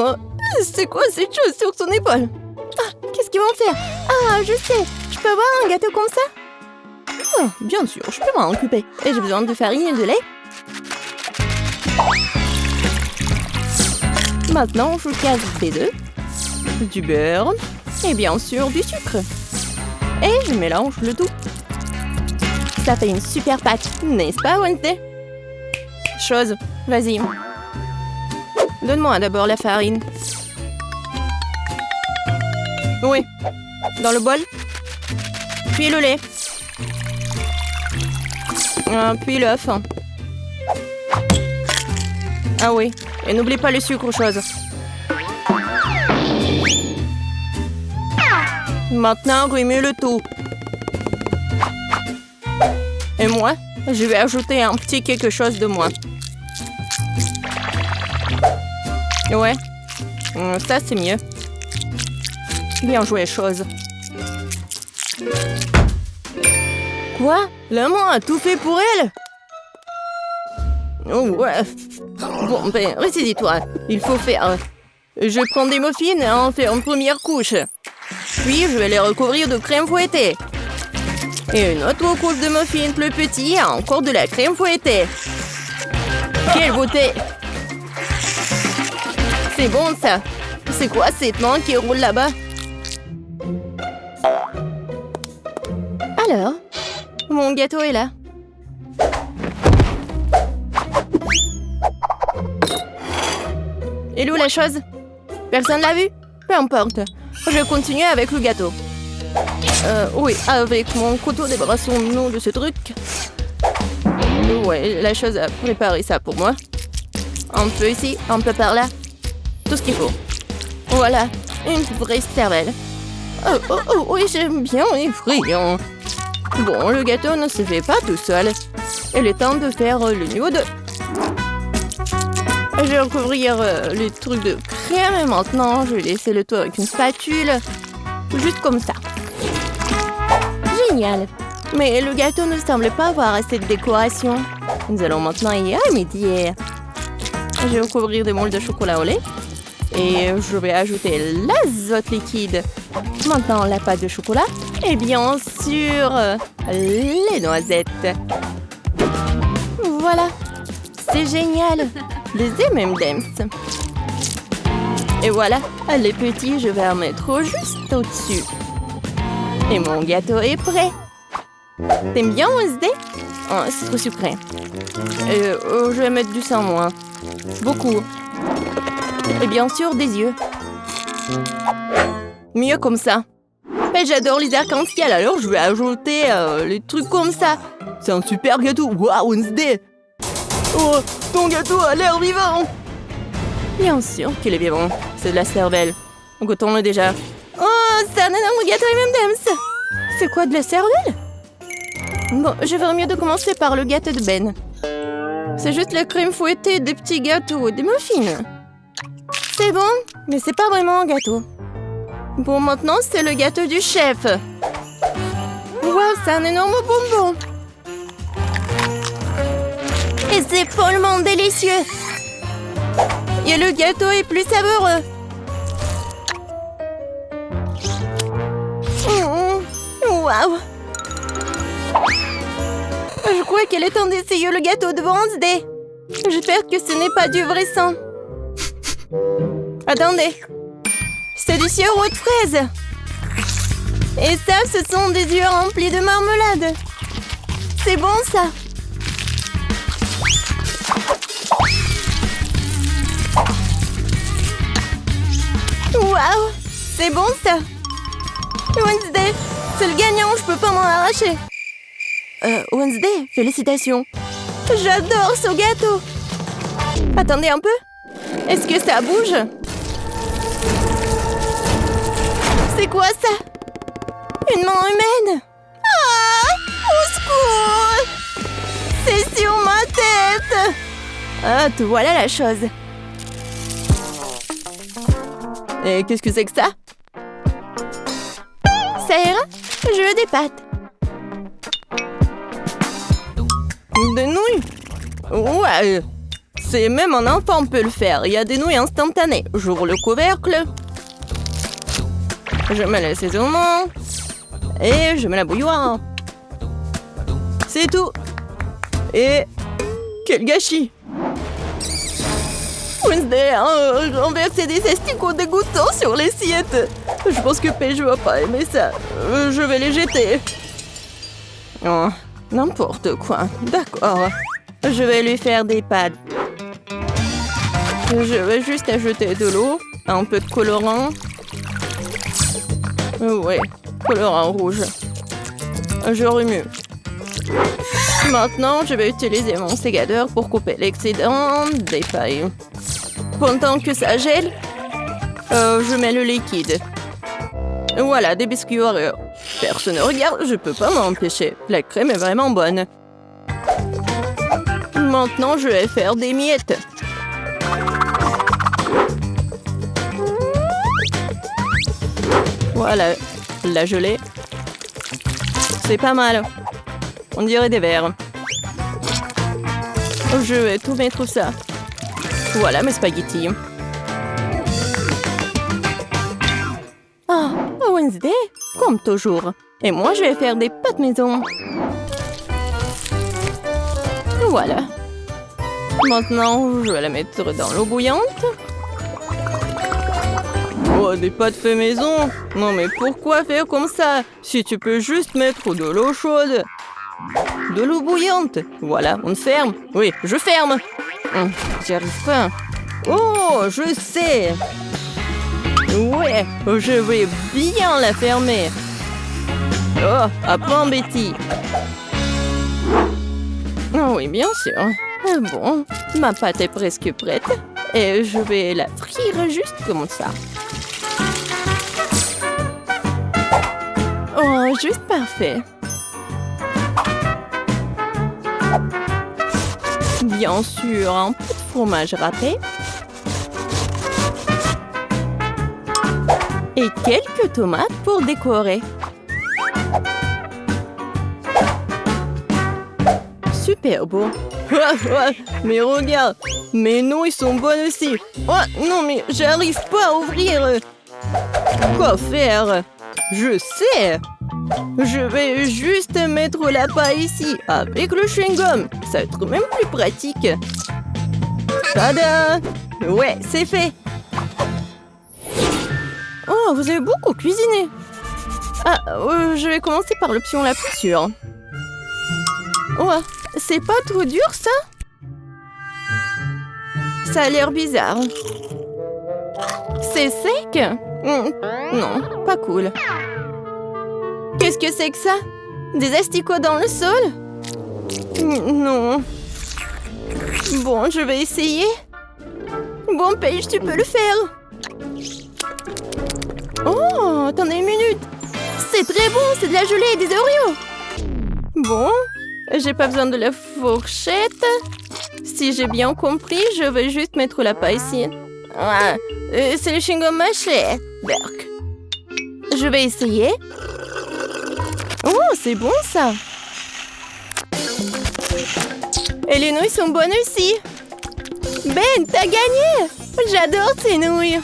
Oh, c'est quoi cette chose sur son épaule? Ah, qu'est-ce qu'ils vont faire? Ah, je sais. Je peux avoir un gâteau comme ça? Oh, bien sûr, je peux m'en occuper. Et j'ai besoin de farine et de lait. Maintenant, je casse des œufs, du beurre et bien sûr du sucre. Et je mélange le tout. Ça fait une super pâte, n'est-ce pas, Wednesday? Chose, vas-y. Donne-moi d'abord la farine. Oui, dans le bol. Puis le lait. Puis l'œuf. Ah oui, et n'oublie pas le sucre, chose. Maintenant, remue le tout. Et moi, je vais ajouter un petit quelque chose de moi. Ouais, ça c'est mieux. Bien joué, chose. Quoi? La main a tout fait pour elle? Oh ouais. Bon, ben, ressaisis-toi. Il faut faire... Je prends des muffins et en fais une première couche. Puis, je vais les recouvrir de crème fouettée. Et une autre couche de muffins plus petit et encore de la crème fouettée. Quelle beauté! C'est bon, ça. C'est quoi cette main qui roule là-bas? Alors, mon gâteau est là. Et où la chose? Personne l'a vu? Peu importe. Je continue avec le gâteau. Oui, avec mon couteau, débarrassons-nous de ce truc. Ouais, la chose a préparé ça pour moi. Un peu ici, un peu par là. Tout ce qu'il faut. Voilà, une vraie cervelle. Oh, oui, j'aime bien les friands. Bon, le gâteau ne se fait pas tout seul. Il est temps de faire le niveau 2. Je vais recouvrir les trucs de crème et maintenant je vais laisser le tout avec une spatule. Juste comme ça. Génial. Mais le gâteau ne semble pas avoir assez de décoration. Nous allons maintenant y remédier. Je vais recouvrir des moules de chocolat au lait. Et je vais ajouter l'azote liquide. Maintenant la pâte de chocolat. Et bien sûr, les noisettes. Voilà. C'est génial. Les M&M's. Et voilà, les petits, je vais en mettre juste au-dessus. Et mon gâteau est prêt. T'aimes bien, Wednesday? Oh, c'est trop sucré. Je vais mettre du sang, moi. Beaucoup. Et bien sûr, des yeux. Mieux comme ça. Mais j'adore les arcs-en-ciel, alors je vais ajouter les trucs comme ça. C'est un super gâteau. Waouh, Wednesday! Oh, ton gâteau a l'air vivant! Bien sûr qu'il est vivant. C'est de la cervelle. Goûtons-le déjà. Oh, c'est un énorme gâteau M&M's! C'est quoi, de la cervelle? Bon, je ferais mieux de commencer par le gâteau de Ben. C'est juste la crème fouettée, des petits gâteaux, des muffins. C'est bon, mais c'est pas vraiment un gâteau. Bon, maintenant, c'est le gâteau du chef. Waouh, c'est un énorme bonbon! Et c'est follement délicieux. Et le gâteau est plus savoureux. Waouh. Je crois qu'elle est temps d'essayer le gâteau de Wednesday. J'espère que ce n'est pas du vrai sang. Attendez. C'est du sirop de fraise. Et ça, ce sont des yeux remplis de marmelade. C'est bon, ça. Waouh, c'est bon ça. Wednesday, c'est le gagnant, je peux pas m'en arracher. Wednesday, félicitations. J'adore ce gâteau. Attendez un peu. Est-ce que ça bouge? C'est quoi ça? Une main humaine? Ah! Au secours! C'est sur ma tête! Ah, te voilà la chose. Et qu'est-ce que c'est que ça? Ça ira? Je veux des pâtes. De nouilles? Ouais. C'est même un enfant peut le faire. Il y a des nouilles instantanées. J'ouvre le couvercle. Je mets l'assaisonnement. Et je mets la bouilloire. C'est tout. Et... quel gâchis! Wednesday a renversé des asticots dégoûtants sur l'assiette. Je pense que Paige va pas aimer ça. Je vais les jeter. Oh, n'importe quoi. D'accord. Je vais lui faire des pâtes. Je vais juste ajouter de l'eau, un peu de colorant. Ouais, colorant rouge. Je remue. Maintenant, je vais utiliser mon sécateur pour couper l'excédent des pailles. Pendant que ça gèle, je mets le liquide. Voilà, des biscuits Oreo. Personne ne regarde, je peux pas m'empêcher. La crème est vraiment bonne. Maintenant, je vais faire des miettes. Voilà, la gelée. C'est pas mal. On dirait des verres. Je vais tout mettre ça. Voilà mes spaghettis. Ah, Wednesday, comme toujours. Et moi, je vais faire des pâtes maison. Voilà. Maintenant, je vais la mettre dans l'eau bouillante. Oh, des pâtes fait maison? Non, mais pourquoi faire comme ça? Si tu peux juste mettre de l'eau chaude. De l'eau bouillante. Voilà, on ferme. Oui, je ferme. J'y arrive pas. Oh, je sais. Ouais, je vais bien la fermer. Oh, apprends, Betty. Oh oui, bien sûr. Bon, ma pâte est presque prête. Et je vais la frire juste comme ça. Oh, juste parfait. Bien sûr, un peu de fromage râpé. Et quelques tomates pour décorer. Super beau. Mais regarde, mes nouilles sont bonnes aussi. Oh non, mais j'arrive pas à ouvrir. Quoi faire? Je sais. Je vais juste mettre la paille ici avec le chewing-gum. Ça va être même plus pratique. Tada! Ouais, c'est fait. Oh, vous avez beaucoup cuisiné. Ah, je vais commencer par l'option la plus sûre. Oh, c'est pas trop dur, ça? Ça a l'air bizarre. C'est sec? Non, pas cool. Qu'est-ce que c'est que ça? Des asticots dans le sol? Non. Bon, je vais essayer. Bon, Paige, tu peux le faire. Oh, attendez une minute. C'est très bon, c'est de la gelée et des Oreos. Bon, j'ai pas besoin de la fourchette. Si j'ai bien compris, je vais juste mettre la paille ici. Ah, c'est le chewing-gum mâché. Berk. Je vais essayer. Oh, c'est bon ça. Et les nouilles sont bonnes aussi. Ben, t'as gagné. J'adore ces nouilles.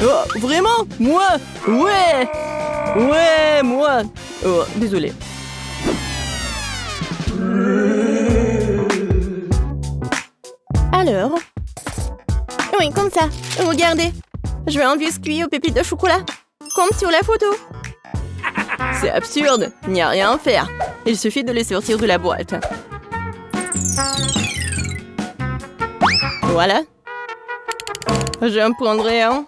Oh, vraiment? Moi? Ouais. Ouais, moi. Oh, désolé. Alors? Oui, comme ça. Regardez. Je veux un biscuit aux pépites de chocolat. Comme sur la photo. C'est absurde. Il n'y a rien à faire. Il suffit de les sortir de la boîte. Voilà. J'en prendrai un.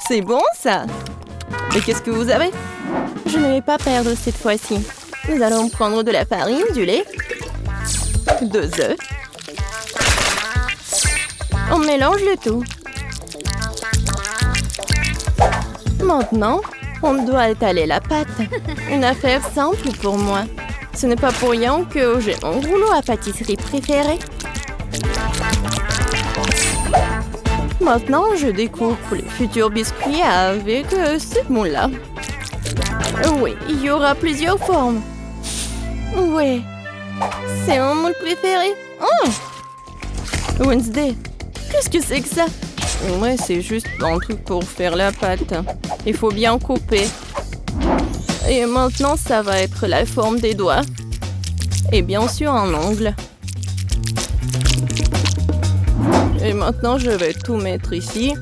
C'est bon, ça. Et qu'est-ce que vous avez? Je ne vais pas perdre cette fois-ci. Nous allons prendre de la farine, du lait, 2 œufs. On mélange le tout. Maintenant, on doit étaler la pâte. Une affaire simple pour moi. Ce n'est pas pour rien que j'ai mon rouleau à pâtisserie préféré. Maintenant, je découpe les futurs biscuits avec ce moule-là. Oui, il y aura plusieurs formes. Oui, c'est mon moule préféré. Oh! Wednesday, qu'est-ce que c'est que ça? Ouais, c'est juste un truc pour faire la pâte. Il faut bien couper. Et maintenant, ça va être la forme des doigts. Et bien sûr, un ongle. Et maintenant, je vais tout mettre ici.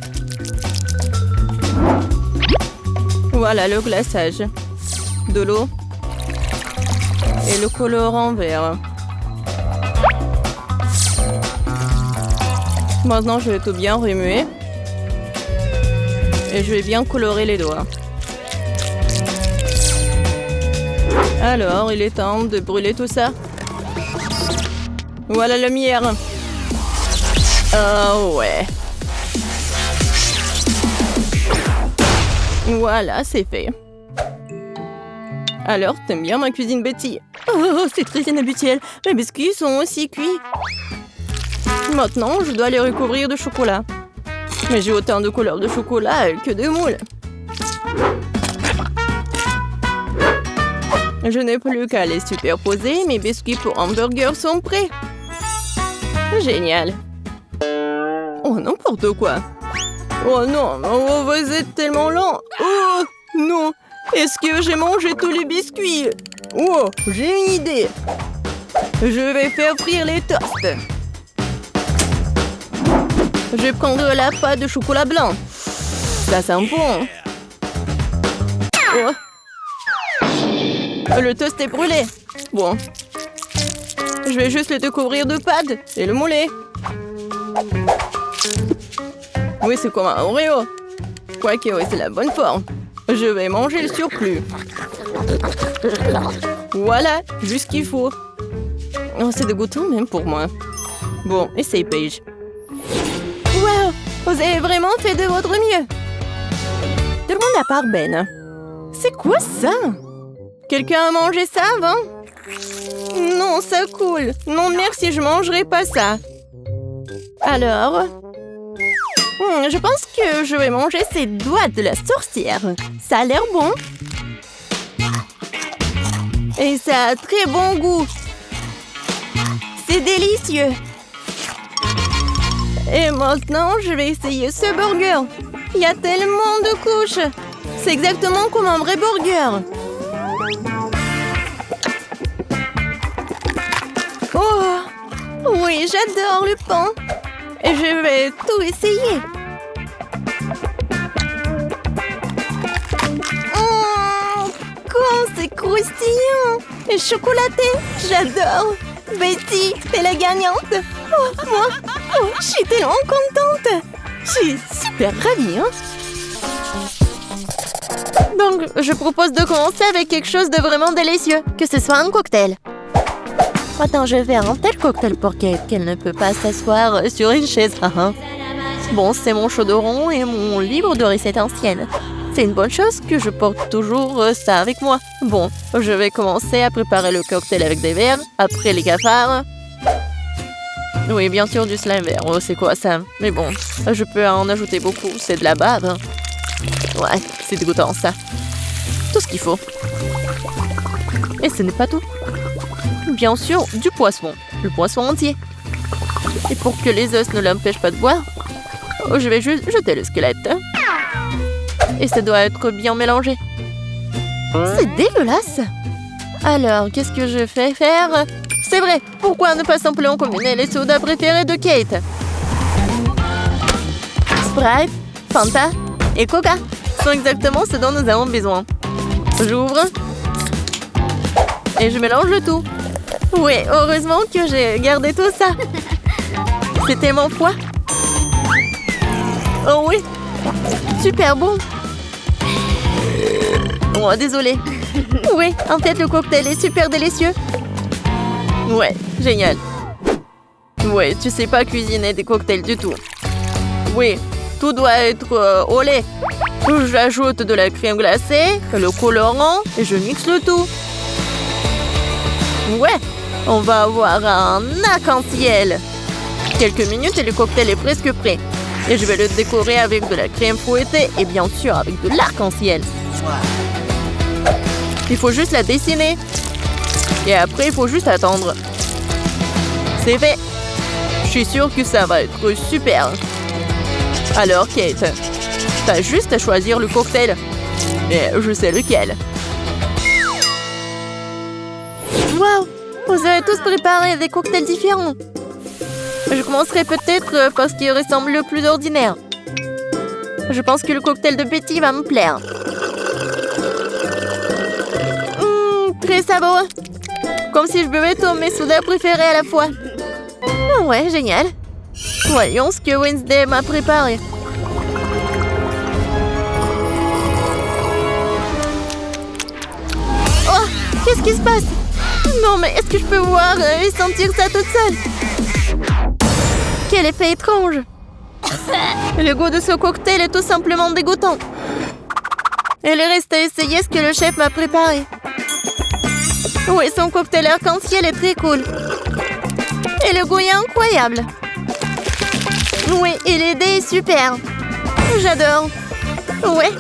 Voilà le glaçage. De l'eau. Et le colorant vert. Maintenant, je vais tout bien remuer. Et je vais bien colorer les doigts. Alors, il est temps de brûler tout ça. Voilà la lumière. Oh ouais. Voilà, c'est fait. Alors, t'aimes bien ma cuisine, Betty? Oh, c'est très inhabituel. Mes biscuits sont aussi cuits. Maintenant, je dois les recouvrir de chocolat. Mais j'ai autant de couleurs de chocolat que de moules. Je n'ai plus qu'à les superposer. Mes biscuits pour hamburger sont prêts. Génial. Oh, n'importe quoi. Oh non, oh, vous êtes tellement lent. Oh non, est-ce que j'ai mangé tous les biscuits? Oh, j'ai une idée. Je vais faire frire les toasts. Je vais prendre la pâte de chocolat blanc. Ça sent bon. Oh. Le toast est brûlé. Bon. Je vais juste le découvrir de pâte et le mouler. Oui, c'est comme un Oreo. Quoique, oui, c'est la bonne forme. Je vais manger le surplus. Voilà, juste ce qu'il faut. Oh, c'est dégoûtant même pour moi. Bon, essaye, Paige. Wow, vous avez vraiment fait de votre mieux. Tout le monde à part Ben. C'est quoi ça? Quelqu'un a mangé ça avant? Non, ça coule. Non, merci, je mangerai pas ça. Alors? Je pense que je vais manger ces doigts de la sorcière. Ça a l'air bon. Et ça a très bon goût. C'est délicieux. Et maintenant, je vais essayer ce burger. Il y a tellement de couches. C'est exactement comme un vrai burger. Oh, oui, j'adore le pain. Et je vais tout essayer. Oh, comme c'est croustillant. Et chocolaté, j'adore. Betty, t'es la gagnante. Oh, moi, oh, je suis tellement contente. Je suis super ravie, hein. Donc, je propose de commencer avec quelque chose de vraiment délicieux. Que ce soit un cocktail. Attends, je vais faire un tel cocktail pour Kate qu'elle ne peut pas s'asseoir sur une chaise. Bon, c'est mon chaudron et mon livre de recettes anciennes. C'est une bonne chose que je porte toujours ça avec moi. Bon, je vais commencer à préparer le cocktail avec des verres, après les cafards. Oui, bien sûr, du slime vert. Oh, c'est quoi ça? Mais bon, je peux en ajouter beaucoup. C'est de la bave. Ouais, c'est dégoûtant ça. Tout ce qu'il faut. Et ce n'est pas tout. Bien sûr, du poisson. Le poisson entier. Et pour que les os ne l'empêchent pas de boire, je vais juste jeter le squelette. Et ça doit être bien mélangé. C'est dégueulasse. Alors, qu'est-ce que je vais faire? C'est vrai, pourquoi ne pas simplement combiner les sodas préférés de Kate? Sprite, Fanta et Coca sont exactement ce dont nous avons besoin. J'ouvre. Et je mélange le tout. Oui, heureusement que j'ai gardé tout ça. C'est tellement froid. Oh oui, super bon. Oh, désolé. Oui, en fait, le cocktail est super délicieux. Ouais, génial. Ouais, tu sais pas cuisiner des cocktails du tout. Oui, tout doit être au lait. J'ajoute de la crème glacée, le colorant et je mixe le tout. Ouais, on va avoir un arc-en-ciel. Quelques minutes et le cocktail est presque prêt. Et je vais le décorer avec de la crème fouettée et bien sûr avec de l'arc-en-ciel. Il faut juste la dessiner. Et après, il faut juste attendre. C'est fait. suis sûre que ça va être super. Alors, Kate, t'as juste à choisir le cocktail. Et je sais lequel. Waouh! Vous avez tous préparé des cocktails différents. Je commencerai peut-être par ce qui ressemble le plus ordinaire. Je pense que le cocktail de Betty va me plaire. Très savoureux. Comme si je buvais tous mes sodas préférés à la fois. Ouais, génial. Voyons ce que Wednesday m'a préparé. Oh, qu'est-ce qui se passe? Non, mais est-ce que je peux voir et sentir ça toute seule? Quel effet étrange! Le goût de ce cocktail est tout simplement dégoûtant. Il reste à essayer ce que le chef m'a préparé. Oui, son cocktail arc-en-ciel est très cool. Et le goût est incroyable. Oui, et l'idée est super. J'adore. Ouais.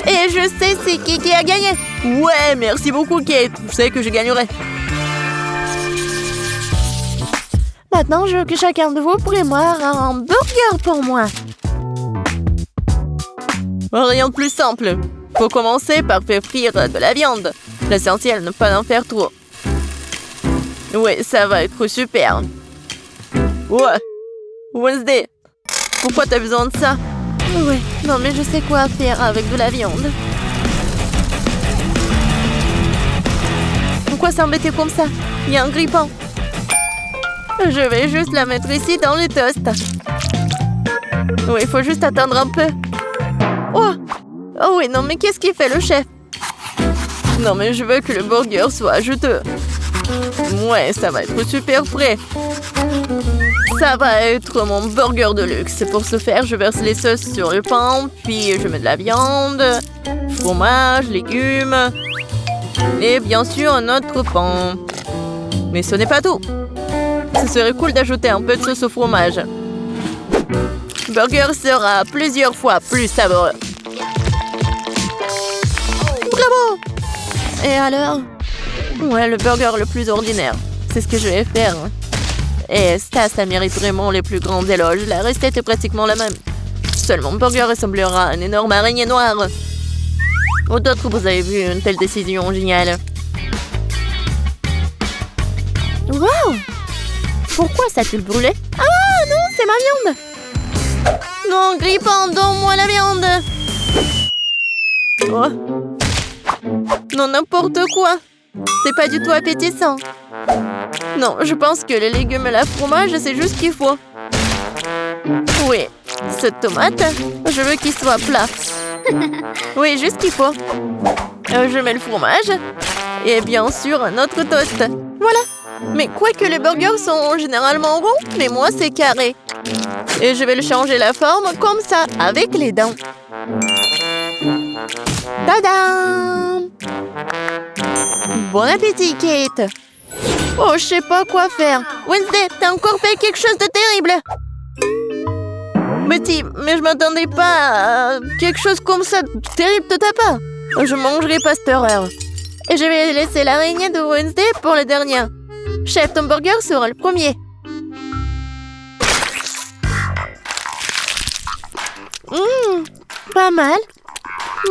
Et je sais c'est qui a gagné. Ouais, merci beaucoup, Kate. Je sais que je gagnerai. Maintenant, je veux que chacun de vous prépare un burger pour moi. Rien de plus simple. Faut commencer par faire frire de la viande. L'essentiel, ne pas en faire trop. Ouais, ça va être super. Ouais. Wednesday, pourquoi t'as besoin de ça? Ouais, non mais je sais quoi faire avec de la viande. Pourquoi s'embêter comme ça? Il y a un grille-pain. Je vais juste la mettre ici dans le toast. Oui, il faut juste attendre un peu. Oh! Oh oui, non mais qu'est-ce qu'il fait le chef? Non mais je veux que le burger soit juteux. Ouais, ça va être super frais. Ça va être mon burger de luxe. Pour ce faire, je verse les sauces sur le pain, puis je mets de la viande, fromage, légumes et bien sûr un autre pain. Mais ce n'est pas tout. Ce serait cool d'ajouter un peu de sauce au fromage. Le burger sera plusieurs fois plus savoureux. Bravo! Et alors? Ouais, le burger le plus ordinaire. C'est ce que je vais faire. Et ça mérite vraiment les plus grands éloges. La recette est pratiquement la même. Seulement, mon burger ressemblera à une énorme araignée noire. Ou d'autres, vous avez vu une telle décision géniale. Wow! Pourquoi ça a-t-il brûlé? Ah non, c'est ma viande! Non, grille-pain, donne-moi la viande! Oh. Non, n'importe quoi! C'est pas du tout appétissant. Non, je pense que les légumes et le fromage, c'est juste ce qu'il faut. Oui, cette tomate, je veux qu'il soit plat. Oui, juste ce qu'il faut. Je mets le fromage et bien sûr un autre toast. Voilà. Mais quoique les burgers sont généralement ronds, mais moi c'est carré. Et je vais le changer la forme comme ça, avec les dents. Tadam! Bon appétit, Kate! Oh, je sais pas quoi faire. Wednesday, t'as encore fait quelque chose de terrible! Betty, mais je m'attendais pas à quelque chose comme ça de terrible de ta part. Je mangerai pas cette horreur. Et je vais laisser l'araignée de Wednesday pour le dernier. Chef, ton burger sera le premier. Pas mal.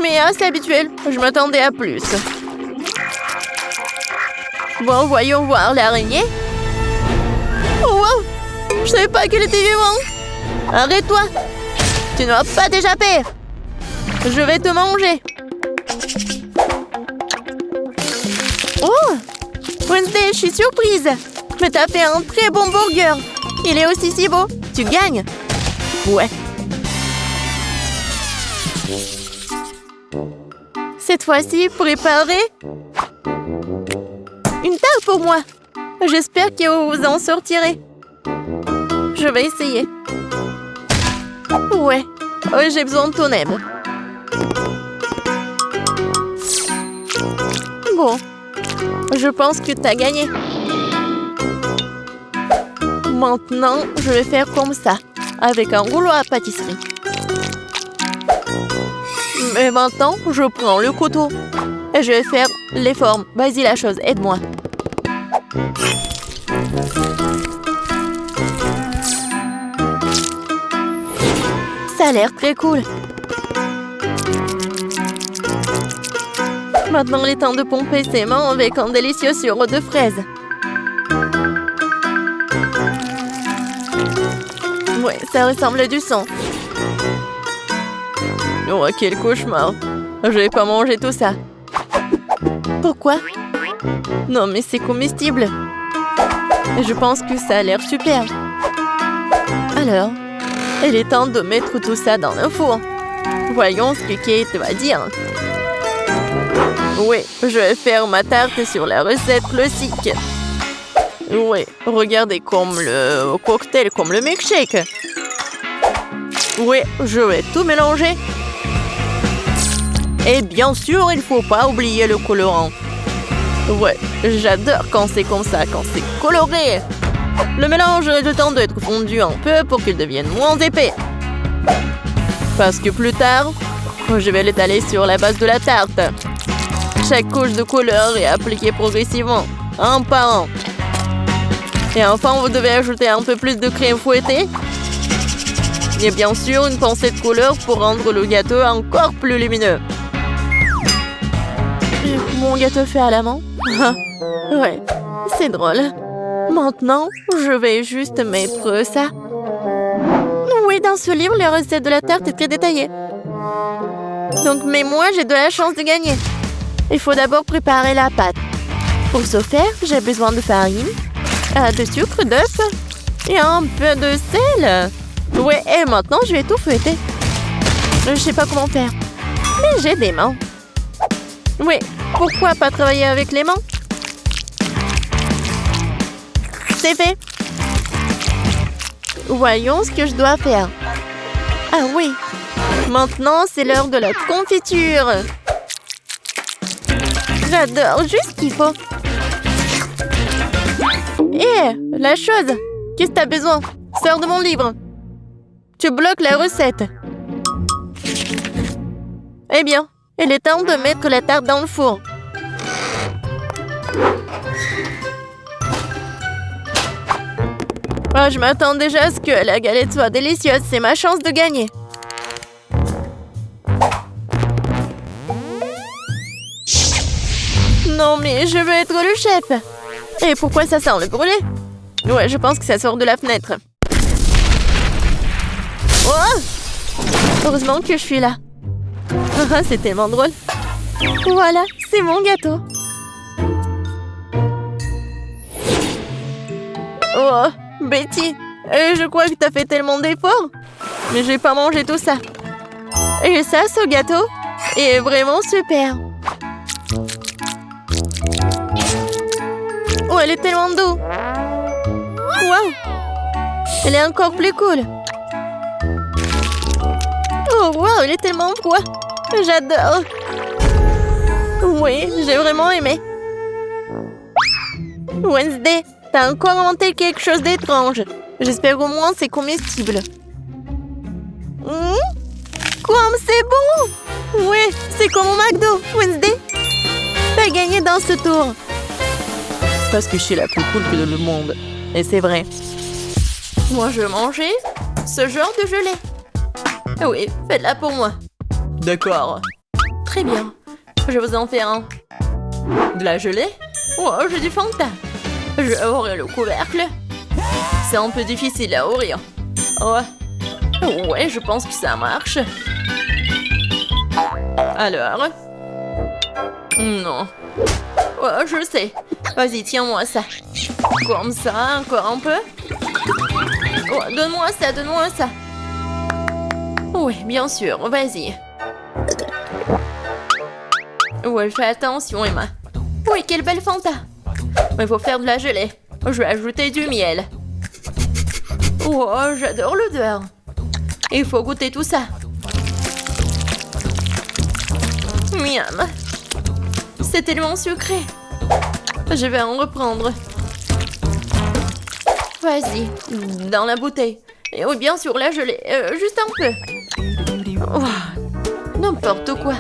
Mais assez habituel. Je m'attendais à plus. Bon, voyons voir l'araignée. Oh, wow! Je savais pas qu'elle était vivante. Arrête-toi. Tu ne vas pas t'échapper. Je vais te manger. Oh! Wednesday, je suis surprise. Mais t'as fait un très bon burger. Il est aussi si beau. Tu gagnes. Ouais. Cette fois-ci, préparez une table pour moi. J'espère que vous en sortirez. Je vais essayer. Ouais, j'ai besoin de ton aide. Bon, je pense que t'as gagné. Maintenant, je vais faire comme ça, avec un rouleau à pâtisserie. Mais maintenant, je prends le couteau et je vais faire les formes. Vas-y la chose, aide-moi. Ça a l'air très cool. Maintenant, il est temps de pomper ses mains avec un délicieux sirop de fraises. Ouais, ça ressemble à du sang. Oh, quel cauchemar. Je vais pas manger tout ça. Pourquoi? Non, mais c'est comestible. Je pense que ça a l'air super. Alors, il est temps de mettre tout ça dans le four. Voyons ce que Kate va dire. Oui, je vais faire ma tarte sur la recette classique. Oui, regardez comme le cocktail, comme le milkshake. Oui, je vais tout mélanger. Et bien sûr, il ne faut pas oublier le colorant. Ouais, j'adore quand c'est comme ça, quand c'est coloré. Le mélange a le temps d'être fondu un peu pour qu'il devienne moins épais. Parce que plus tard, je vais l'étaler sur la base de la tarte. Chaque couche de couleur est appliquée progressivement, un par un. Et enfin, vous devez ajouter un peu plus de crème fouettée. Et bien sûr, une pincée de couleur pour rendre le gâteau encore plus lumineux. Mon gâteau fait à la main? Ouais, c'est drôle. Maintenant, je vais juste mettre ça. Oui, dans ce livre, la recette de la tarte est très détaillée. Donc, mais moi, j'ai de la chance de gagner. Il faut d'abord préparer la pâte. Pour ce faire, j'ai besoin de farine, de sucre, d'œufs et un peu de sel. Ouais, et maintenant, je vais tout fouetter. Je sais pas comment faire, mais j'ai des mains. Oui, pourquoi pas travailler avec les mains? C'est fait. Voyons ce que je dois faire. Ah oui, maintenant, c'est l'heure de la confiture. J'adore, juste ce qu'il faut. Hé, la chose. Qu'est-ce que t'as besoin? Sors de mon livre. Tu bloques la recette. Eh bien, il est temps de mettre la tarte dans le four. Oh, je m'attends déjà à ce que la galette soit délicieuse. C'est ma chance de gagner. Non, mais je veux être le chef. Et pourquoi ça sent le brûlé? Ouais, je pense que ça sort de la fenêtre. Oh! Heureusement que je suis là. C'est tellement drôle. Voilà, c'est mon gâteau. Oh, Betty, je crois que t'as fait tellement d'efforts. Mais j'ai pas mangé tout ça. Et ça, ce gâteau est vraiment super. Oh, elle est tellement douce. Waouh! Elle est encore plus cool. Oh, waouh, elle est tellement froid. J'adore. Oui, j'ai vraiment aimé. Wednesday, t'as encore inventé quelque chose d'étrange. J'espère au moins c'est comestible. Comme c'est bon! Oui, c'est comme au McDo, Wednesday. T'as gagné dans ce tour. Parce que je suis la plus cool que le monde. Et c'est vrai. Moi, je veux manger ce genre de gelée. Oui, faites-la pour moi. D'accord. Très bien. Je vous en fais un. De la gelée? Oh, j'ai du Fanta. Je vais ouvrir le couvercle. C'est un peu difficile à ouvrir. Ouais, je pense que ça marche. Alors? Non. Oh, je sais. Vas-y, tiens-moi ça. Comme ça, encore un peu. Oh, donne-moi ça, donne-moi ça. Oui, bien sûr, vas-y. Ouais, fais attention, Emma. Oui, quelle belle Fanta. Il faut faire de la gelée. Je vais ajouter du miel. Oh, j'adore l'odeur. Il faut goûter tout ça. Miam. C'est tellement sucré. Je vais en reprendre. Vas-y, dans la bouteille. Et oui, bien sûr, la gelée. Juste un peu. Oh, n'importe quoi.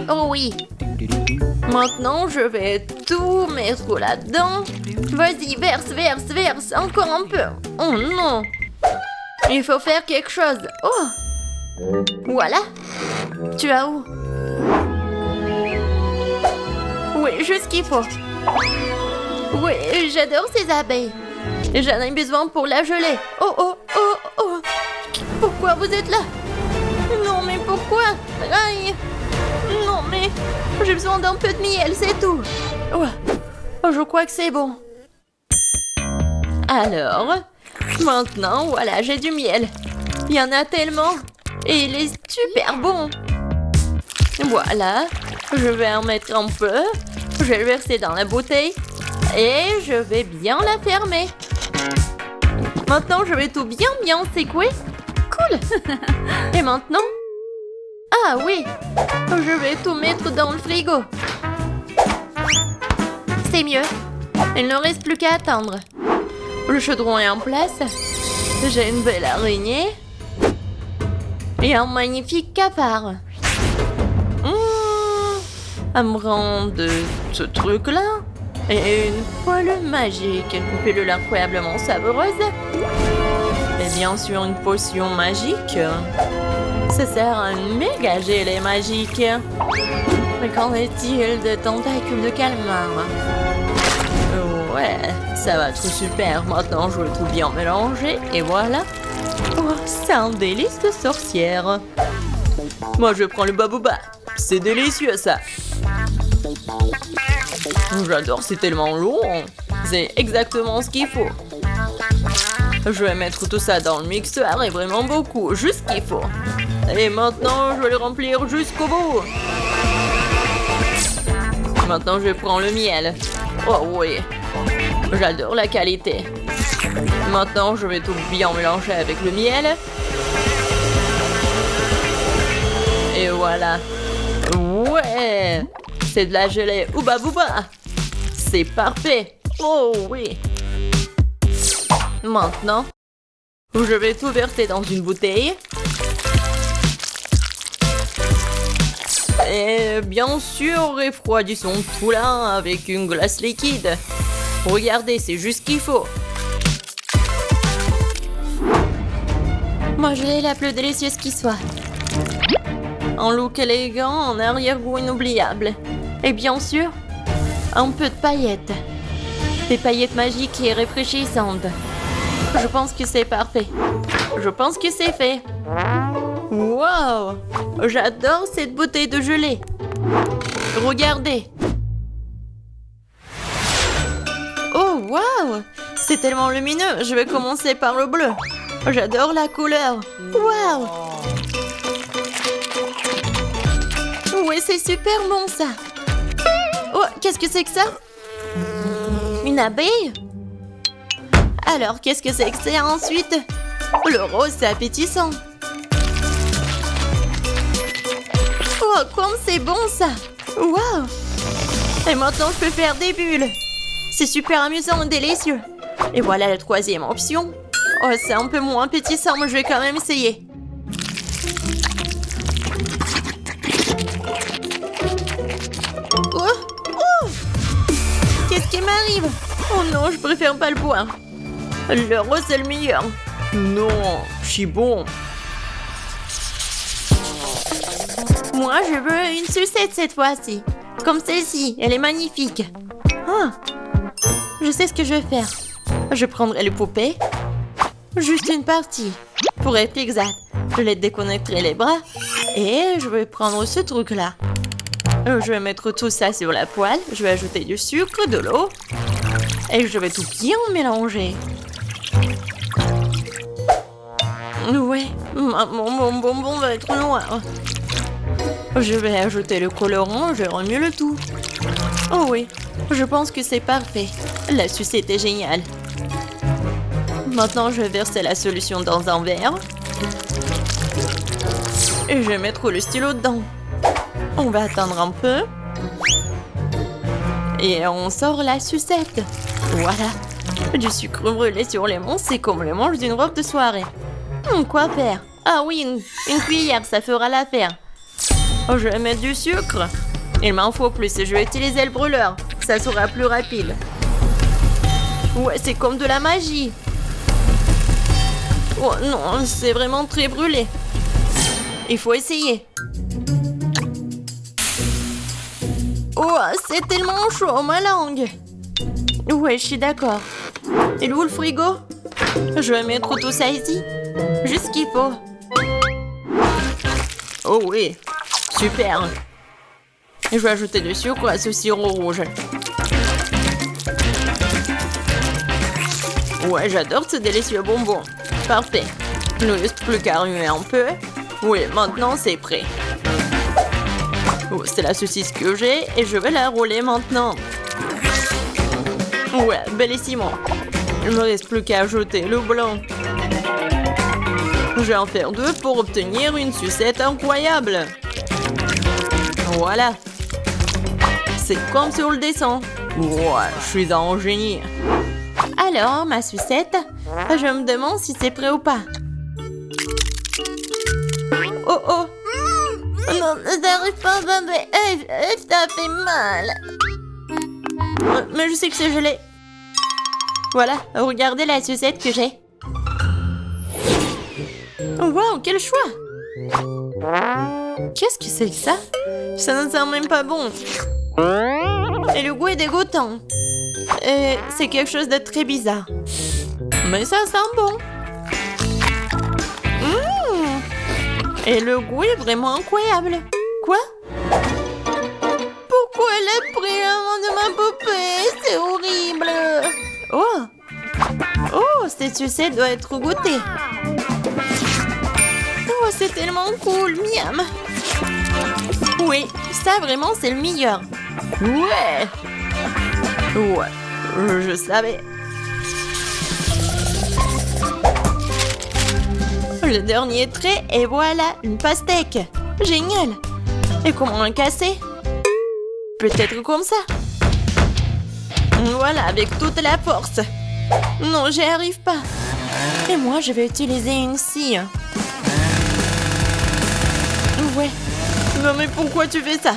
Oh oui. Maintenant, je vais tout mettre là-dedans. Vas-y, verse, verse, verse. Encore un peu. Oh non. Il faut faire quelque chose. Oh! Voilà. Tu as où? Oui, juste ce qu'il faut. Oui, j'adore ces abeilles. J'en ai besoin pour la gelée. Oh, oh, oh, oh. Pourquoi vous êtes là? Non, mais pourquoi? Aïe. Non, mais j'ai besoin d'un peu de miel, c'est tout. Ouais. Je crois que c'est bon. Alors, maintenant, voilà, j'ai du miel. Il y en a tellement. Et il est super bon. Voilà. Je vais en mettre un peu. Je vais le verser dans la bouteille. Et je vais bien la fermer. Maintenant, je vais tout bien secouer. Cool. Et maintenant? Ah oui. Je vais tout mettre dans le frigo. C'est mieux. Il ne reste plus qu'à attendre. Le chaudron est en place. J'ai une belle araignée. Et un magnifique cafard. Elle me rend de ce truc-là. Et une poêle magique. Une pilule incroyablement savoureuse. Et bien sûr une potion magique. Ça sert à un méga gelée magique. Mais qu'en est-il de tentacules de calmar? Ouais, ça va être super. Maintenant, je vais tout bien mélanger. Et voilà. Oh, c'est un délice de sorcière. Moi, je prends le babouba. C'est délicieux, ça. J'adore, c'est tellement long. C'est exactement ce qu'il faut. Je vais mettre tout ça dans le mixeur et vraiment beaucoup. Juste ce qu'il faut. Et maintenant, je vais le remplir jusqu'au bout. Maintenant, je prends le miel. Oh oui. J'adore la qualité. Maintenant, je vais tout bien mélanger avec le miel. Et voilà. Ouais! C'est de la gelée Ouba Booba. C'est parfait. Oh oui. Maintenant, je vais tout verser dans une bouteille. Et bien sûr, refroidissons tout là avec une glace liquide. Regardez, c'est juste ce qu'il faut. Moi, j'ai la plus délicieuse qui soit. Un look élégant, un arrière-goût inoubliable. Et bien sûr, un peu de paillettes. Des paillettes magiques et rafraîchissantes. Je pense que c'est parfait. Je pense que c'est fait. Wow! J'adore cette bouteille de gelée. Regardez. Oh, wow! C'est tellement lumineux. Je vais commencer par le bleu. J'adore la couleur. Wow! Ouais, c'est super bon, ça. Oh, qu'est-ce que c'est que ça? Une abeille? Alors, qu'est-ce que c'est que ça ensuite? Le rose, c'est appétissant. Oh, comme c'est bon, ça. Wow! Et maintenant, je peux faire des bulles. C'est super amusant et délicieux. Et voilà la troisième option. Oh, c'est un peu moins appétissant, mais je vais quand même essayer. Oh! Oh! Qu'est-ce qui m'arrive? Oh non, je préfère pas le boire. Le rose, c'est le meilleur. Non, je suis bon. Moi, je veux une sucette cette fois-ci. Comme celle-ci, elle est magnifique. Ah, je sais ce que je vais faire. Je prendrai les poupées. Juste une partie. Pour être exact, je les déconnecterai les bras. Et je vais prendre ce truc-là. Je vais mettre tout ça sur la poêle. Je vais ajouter du sucre, de l'eau. Et je vais tout bien mélanger. Ouais, mon bonbon va être noir. Je vais ajouter le colorant, je remue le tout. Oh oui, je pense que c'est parfait. La sucette est géniale. Maintenant, je vais verser la solution dans un verre. Et je vais mettre le stylo dedans. On va attendre un peu. Et on sort la sucette. Voilà. Du sucre brûlé sur les monts, c'est comme le manche d'une robe de soirée. Quoi faire? Ah oui, une cuillère, ça fera l'affaire. Oh, je vais mettre du sucre. Il m'en faut plus et je vais utiliser le brûleur. Ça sera plus rapide. Ouais, c'est comme de la magie. Oh non, c'est vraiment très brûlé. Il faut essayer. Oh, c'est tellement chaud, ma langue. Ouais, je suis d'accord. Et où le frigo? Je vais mettre tout ça ici. Juste ce qu'il faut. Oh oui, super. Je vais ajouter du sucre à ce sirop rouge. Ouais, j'adore ce délicieux bonbon. Parfait. Il ne reste plus qu'à remuer un peu. Oui, maintenant c'est prêt. Oh, c'est la saucisse que j'ai et je vais la rouler maintenant. Ouais, bellissimo. Il ne me reste plus qu'à ajouter le blanc. Je vais en faire 2 pour obtenir une sucette incroyable. Voilà. C'est comme sur le dessin. Ouais, je suis un génie. Alors, ma sucette, je me demande si c'est prêt ou pas. Oh oh. Non, ça n'arrive pas, ça fait mal. Mais je sais que c'est gelé. Voilà, regardez la sucette que j'ai. Wow, quel choix! Qu'est-ce que c'est que ça? Ça ne sent même pas bon. Et le goût est dégoûtant. Et c'est quelque chose de très bizarre. Mais ça sent bon. Et le goût est vraiment incroyable. Quoi? Pourquoi elle a pris la main de ma poupée? C'est horrible. Oh, cette sucette doit être goûtée. Oh, c'est tellement cool, miam. Oui, ça vraiment c'est le meilleur. Ouais, je savais. Le dernier trait et voilà, une pastèque. Génial. Et comment la casser? Peut-être comme ça. Voilà, avec toute la force. Non, j'y arrive pas. Et moi, je vais utiliser une scie. Ouais. Non, mais pourquoi tu fais ça?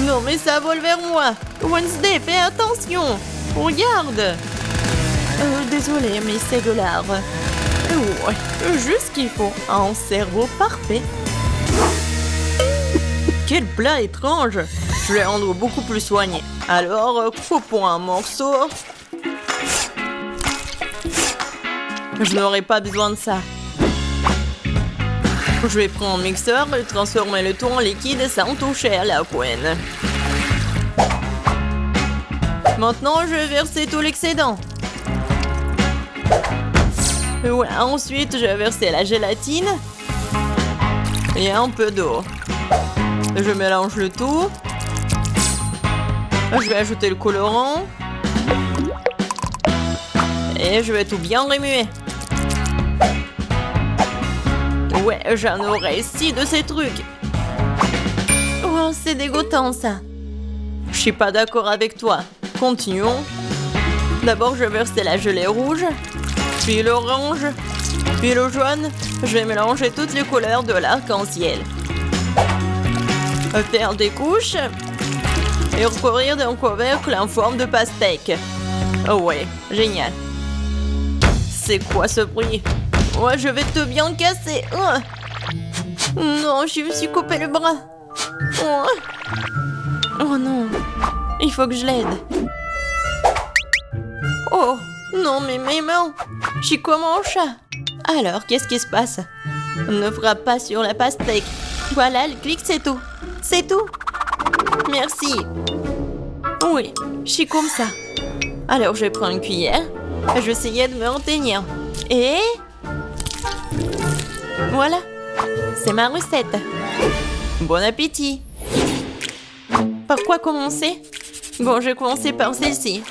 Non, mais ça vole vers moi. Wednesday, fais attention. Regarde. Désolée, mais c'est de l'art. Ouais, juste ce qu'il faut. Un cerveau parfait. Quel plat étrange. Je vais rendre beaucoup plus soigné. Alors, coupons un morceau. Je n'aurai pas besoin de ça. Je vais prendre un mixeur et transformer le tout en liquide sans toucher à la couenne. Maintenant, je vais verser tout l'excédent. Ouais, ensuite, je vais verser la gélatine et un peu d'eau. Je mélange le tout. Je vais ajouter le colorant. Et je vais tout bien remuer. Ouais, j'en aurai 6 de ces trucs. Oh, c'est dégoûtant ça. Je suis pas d'accord avec toi. Continuons. D'abord, je vais verser la gelée rouge, puis l'orange, puis le jaune. Je vais mélanger toutes les couleurs de l'arc-en-ciel. Faire des couches et recouvrir d'un couvercle en forme de pastèque. Oh ouais, génial. C'est quoi ce bruit? Ouais, je vais te bien casser. Non, je me suis coupé le bras. Oh non, il faut que je l'aide. Oh, non, mais mes mains. Je suis comme un chat. Alors, qu'est-ce qui se passe? Ne frappe pas sur la pastèque. Voilà, le clic, c'est tout. C'est tout. Merci. Oui, je suis comme ça. Alors, je prends une cuillère. Je vais essayer de me retenir. Et... voilà. C'est ma recette. Bon appétit. Par quoi commencer? Bon, je vais commencer par celle-ci.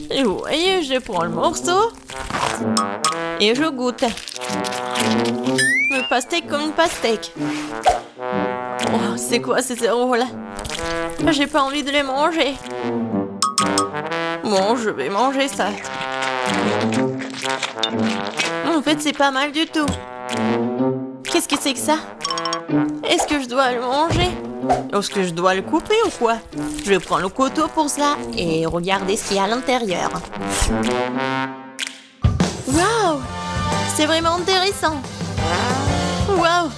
Et vous voyez, je prends le morceau. Et je goûte. Le pastèque comme une pastèque. Oh, c'est quoi ces cerveaux-là? J'ai pas envie de les manger. Bon, je vais manger ça. En fait, c'est pas mal du tout. Qu'est-ce que c'est que ça? Est-ce que je dois le manger? Est-ce que je dois le couper ou quoi? Je vais prendre le couteau pour ça et regarder ce qu'il y a à l'intérieur. Waouh! C'est vraiment intéressant. Waouh!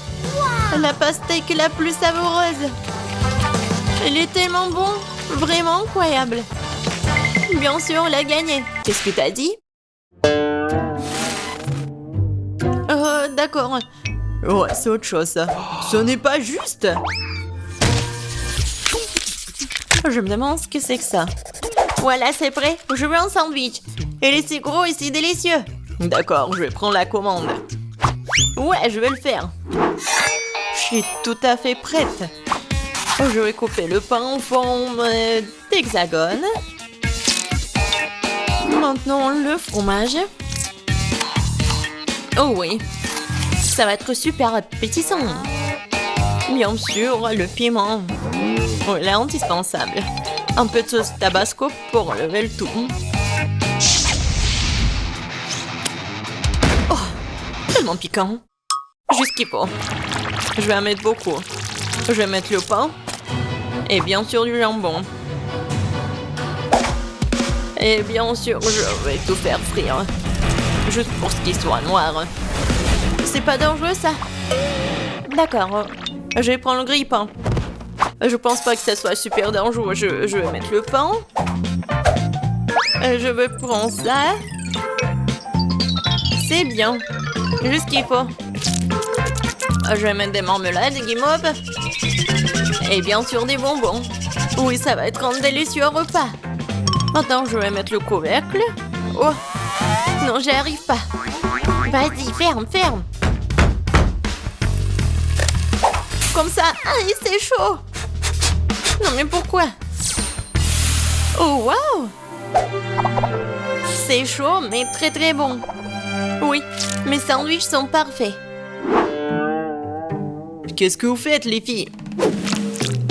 La pastèque la plus savoureuse. Il est tellement bon, vraiment incroyable. Bien sûr, on l'a gagné. Qu'est-ce que t'as dit? D'accord. Oh, c'est autre chose, ça. Ce n'est pas juste. Je me demande ce que c'est que ça. Voilà, c'est prêt. Je veux un sandwich. Il est si gros et si délicieux. D'accord, je vais prendre la commande. Ouais, je vais le faire. Je suis tout à fait prête. Je vais couper le pain en forme d'hexagone. Maintenant, le fromage. Oh oui, ça va être super appétissant. Bien sûr, le piment. Voilà, indispensable. Un peu de sauce tabasco pour lever le tout. Oh, tellement piquant. Juste qu'il faut. Je vais en mettre beaucoup. Je vais mettre le pain. Et bien sûr du jambon. Et bien sûr, je vais tout faire frire. Juste pour ce qu'il soit noir. C'est pas dangereux, ça? D'accord. Je vais prendre le grille-pain. Je pense pas que ça soit super dangereux. Je vais mettre le pain. Je vais prendre ça. C'est bien. Juste ce qu'il faut. Je vais mettre des marmelades, des guimauves. Et bien sûr des bonbons. Oui, ça va être un délicieux repas. Maintenant, je vais mettre le couvercle. Oh, non, j'y arrive pas. Vas-y, ferme. Comme ça. Aïe, c'est chaud. Non, mais pourquoi? Oh, waouh! C'est chaud, mais très très bon. Oui, mes sandwichs sont parfaits. Qu'est-ce que vous faites, les filles?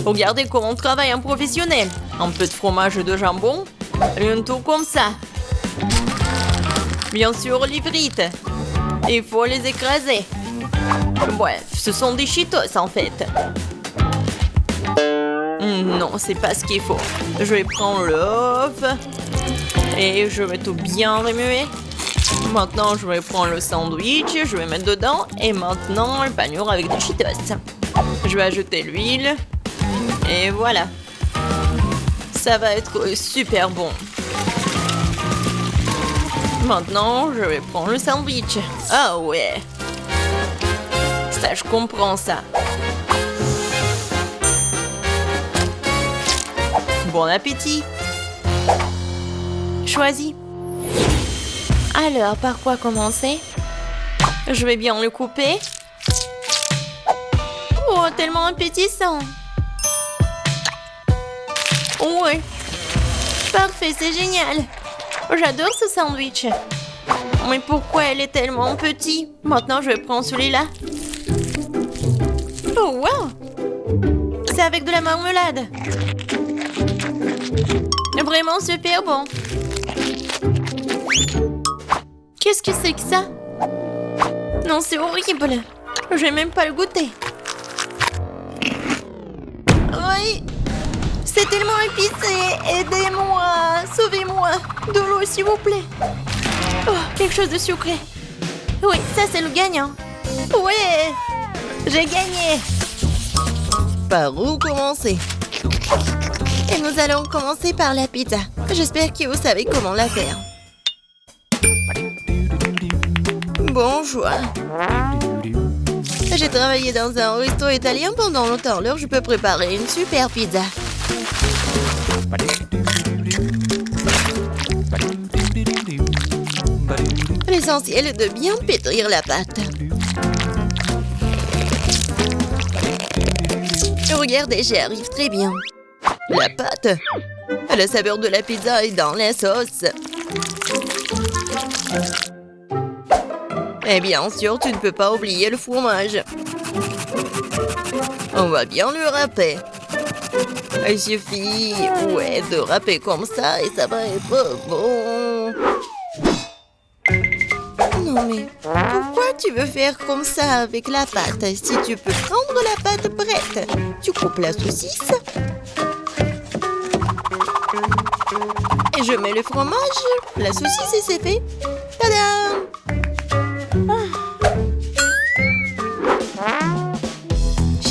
Regardez comment on travaille un professionnel. Un peu de fromage et de jambon. Et un tout comme ça. Bien sûr, les frites. Il faut les écraser. Bref, ce sont des Cheetos en fait. Non, c'est pas ce qu'il faut. Je vais prendre l'œuf. Et je vais tout bien remuer. Maintenant, je vais prendre le sandwich. Je vais mettre dedans. Et maintenant, le panure avec des Cheetos. Je vais ajouter l'huile. Et voilà. Ça va être super bon. Maintenant, je vais prendre le sandwich. Ah ouais. Ça, je comprends ça. Bon appétit. Choisis. Alors, par quoi commencer? Je vais bien le couper. Oh, tellement appétissant. Ouais. Parfait, c'est génial. J'adore ce sandwich. Mais pourquoi elle est tellement petite? Maintenant, je vais prendre celui-là. Oh, wow! C'est avec de la marmelade. Vraiment super bon. Qu'est-ce que c'est que ça? Non, c'est horrible. Je vais même pas le goûter. Oui. C'est tellement épicé. Aidez-moi. Sauvez-moi. De l'eau, s'il vous plaît. Oh, quelque chose de sucré. Oui, ça, c'est le gagnant. Ouais. J'ai gagné. Par où commencer? Et nous allons commencer par la pizza. J'espère que vous savez comment la faire. Bonjour. J'ai travaillé dans un resto italien pendant longtemps. Alors, je peux préparer une super pizza. L'essentiel est de bien pétrir la pâte. Regardez, j'y arrive très bien. La pâte, la saveur de la pizza est dans la sauce. Et bien sûr, tu ne peux pas oublier le fromage. On va bien le râper. Il suffit, de râper comme ça et ça va être bon. Non mais, pourquoi tu veux faire comme ça avec la pâte? Si tu peux prendre la pâte prête, tu coupes la saucisse. Et je mets le fromage, la saucisse et c'est fait. Tadam! Ah,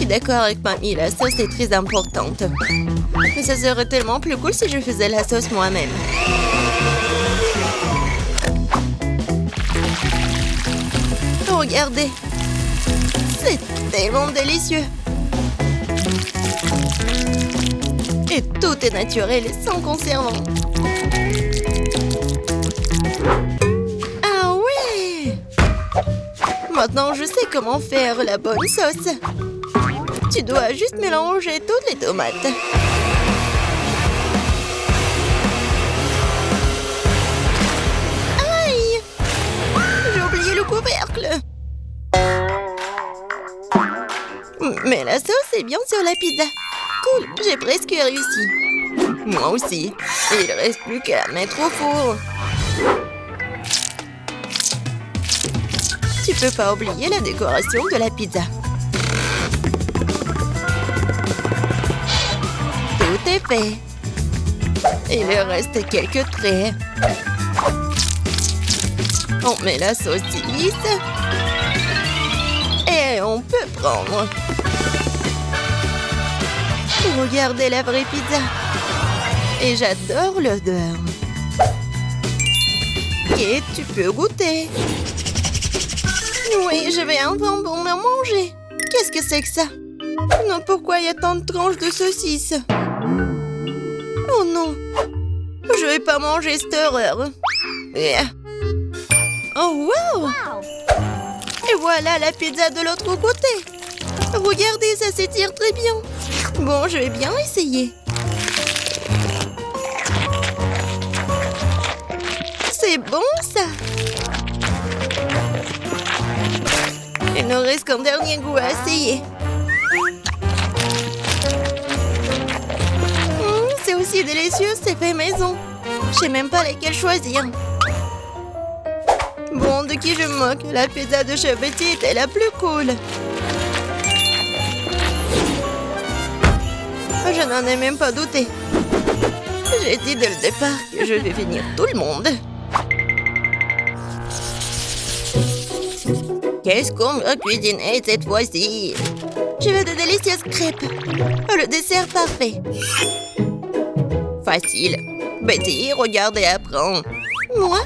d'accord avec mamie, la sauce est très importante. Mais ça serait tellement plus cool si je faisais la sauce moi-même. Regardez. C'est tellement délicieux. Et tout est naturel et sans conservant. Ah ouais! Maintenant, je sais comment faire la bonne sauce. Tu dois juste mélanger toutes les tomates. Aïe! J'ai oublié le couvercle. Mais la sauce est bien sur la pizza. Cool, j'ai presque réussi. Moi aussi. Et il reste plus qu'à la mettre au four. Tu peux pas oublier la décoration de la pizza. Tout est fait. Il reste quelques traits. On met la saucisse. Et on peut prendre. Regardez la vraie pizza. Et j'adore l'odeur. Et tu peux goûter. Oui, je vais enfin pour me manger. Qu'est-ce que c'est que ça? Non, pourquoi il y a tant de tranches de saucisses? Oh non. Je vais pas manger cette horreur. Oh wow! Et voilà la pizza de l'autre côté. Regardez, ça s'étire très bien. Bon, je vais bien essayer. C'est bon, ça. Il ne reste qu'un dernier goût à essayer. C'est aussi délicieux, c'est fait maison. Je sais même pas lesquels choisir. Bon, de qui je me moque? La pizza de Chef Betty était la plus cool. Je n'en ai même pas douté. J'ai dit dès le départ que je vais finir tout le monde. Qu'est-ce qu'on va cuisiner cette fois-ci? Je veux de délicieuses crêpes. Le dessert parfait. Facile. Betty, regarde et apprends. Moi?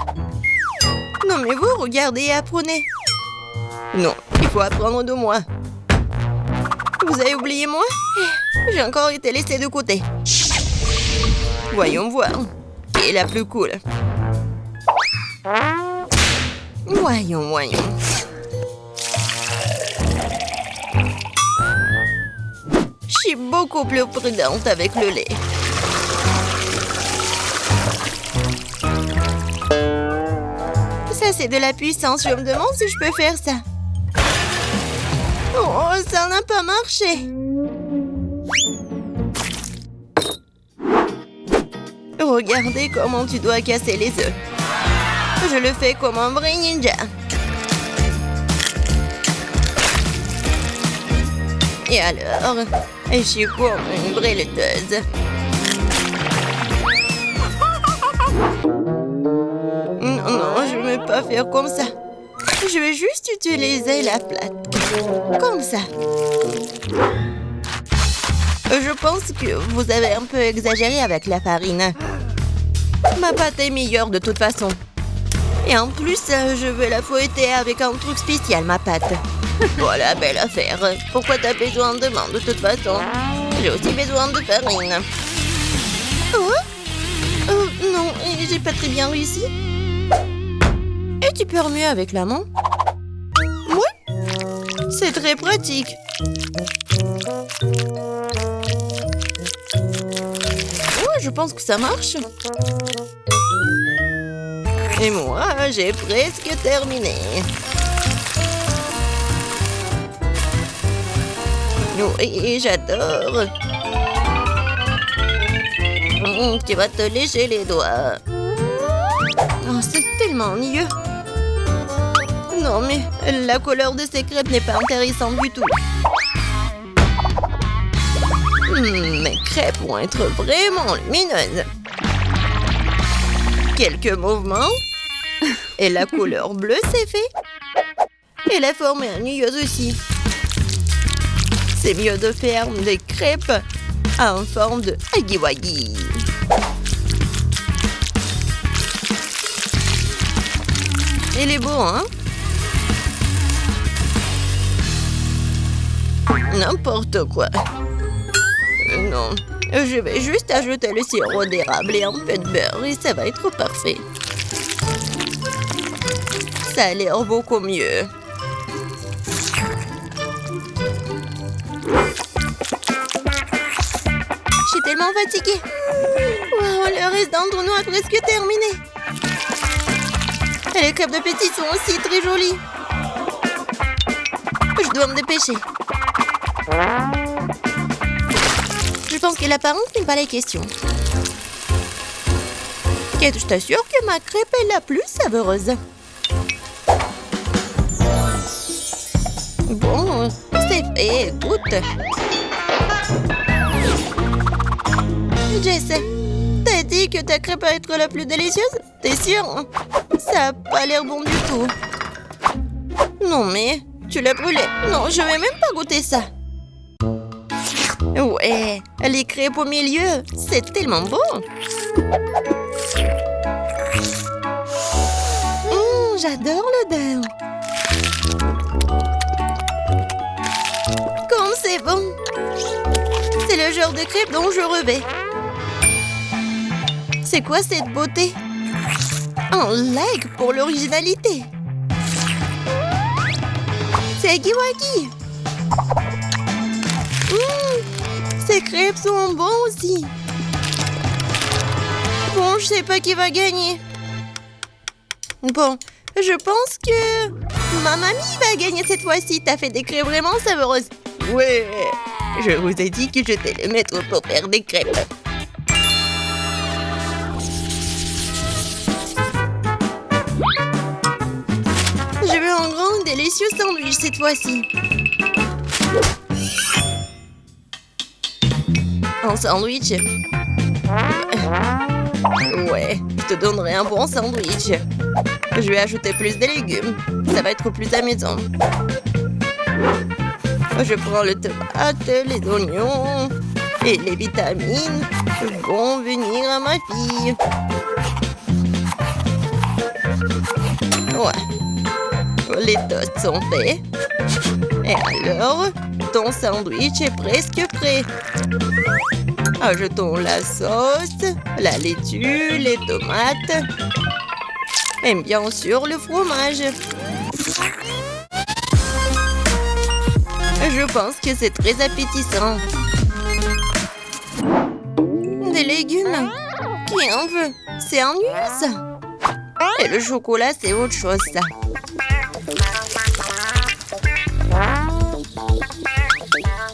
Non, mais vous, regardez et apprenez. Non, il faut apprendre de moi. Vous avez oublié moi? J'ai encore été laissée de côté. Voyons voir. Qui est la plus cool? Voyons. Je suis beaucoup plus prudente avec le lait. Ça, c'est de la puissance. Je me demande si je peux faire ça. Oh, ça n'a pas marché. Regardez comment tu dois casser les œufs. Je le fais comme un vrai ninja. Et alors, je suis comme une vraie lutteuse. Non, je ne vais pas faire comme ça. Je vais juste utiliser la plate. Comme ça. Je pense que vous avez un peu exagéré avec la farine. Ma pâte est meilleure de toute façon. Et en plus, je vais la fouetter avec un truc spécial, ma pâte. Voilà, belle affaire. Pourquoi t'as besoin de main de toute façon? J'ai aussi besoin de farine. Oh? Non, j'ai pas très bien réussi. Et tu peux remuer avec la main? Oui. C'est très pratique. Ouais, je pense que ça marche. Et moi, j'ai presque terminé. Oui, j'adore. Tu vas te lécher les doigts. Oh, c'est tellement ennuyeux. Non, mais la couleur de ces crêpes n'est pas intéressante du tout. Mes crêpes vont être vraiment lumineuses. Quelques mouvements. Et la couleur bleue, c'est fait. Et la forme est ennuyeuse aussi. C'est mieux de faire des crêpes en forme de Huggy Wuggy. Il est beau, hein? N'importe quoi. Non, je vais juste ajouter le sirop d'érable et un peu de beurre et ça va être parfait. Ça a l'air beaucoup mieux. Je suis tellement fatiguée. Wow, le reste d'entre-nous est presque terminé. Et les crêpes de petit sont aussi très jolies. Je dois me dépêcher. Je pense que l'apparence n'est pas la question. Kate, je t'assure que ma crêpe est la plus savoureuse. Bon, c'est fait, écoute. Jess, t'as dit que ta crêpe va être la plus délicieuse? T'es sûre? Ça a pas l'air bon du tout. Non mais, tu l'as brûlé. Non, je vais même pas goûter ça. Ouais, les crêpes au milieu, c'est tellement bon. J'adore l'odeur. Comme c'est bon. C'est le genre de crêpe dont je rêvais. C'est quoi cette beauté? Un like pour l'originalité. C'est Huggy Wuggy. Ces crêpes sont bons aussi. Bon, je sais pas qui va gagner. Bon, je pense que ma mamie va gagner cette fois-ci. T'as fait des crêpes vraiment savoureuses. Ouais, je vous ai dit que j'étais le maître pour faire des crêpes. Je veux un grand délicieux sandwich cette fois-ci. Un sandwich? Ouais, je te donnerai un bon sandwich. Je vais ajouter plus de légumes. Ça va être plus amusant. Je prends le tomate, les oignons et les vitamines vont venir à ma fille. Ouais. Les toasts sont faits. Et alors, ton sandwich est presque prêt. Ajoutons la sauce, la laitue, les tomates et bien sûr le fromage. Je pense que c'est très appétissant. Des légumes? Qui en veut? C'est ennuyeux ça. Et le chocolat, c'est autre chose ça.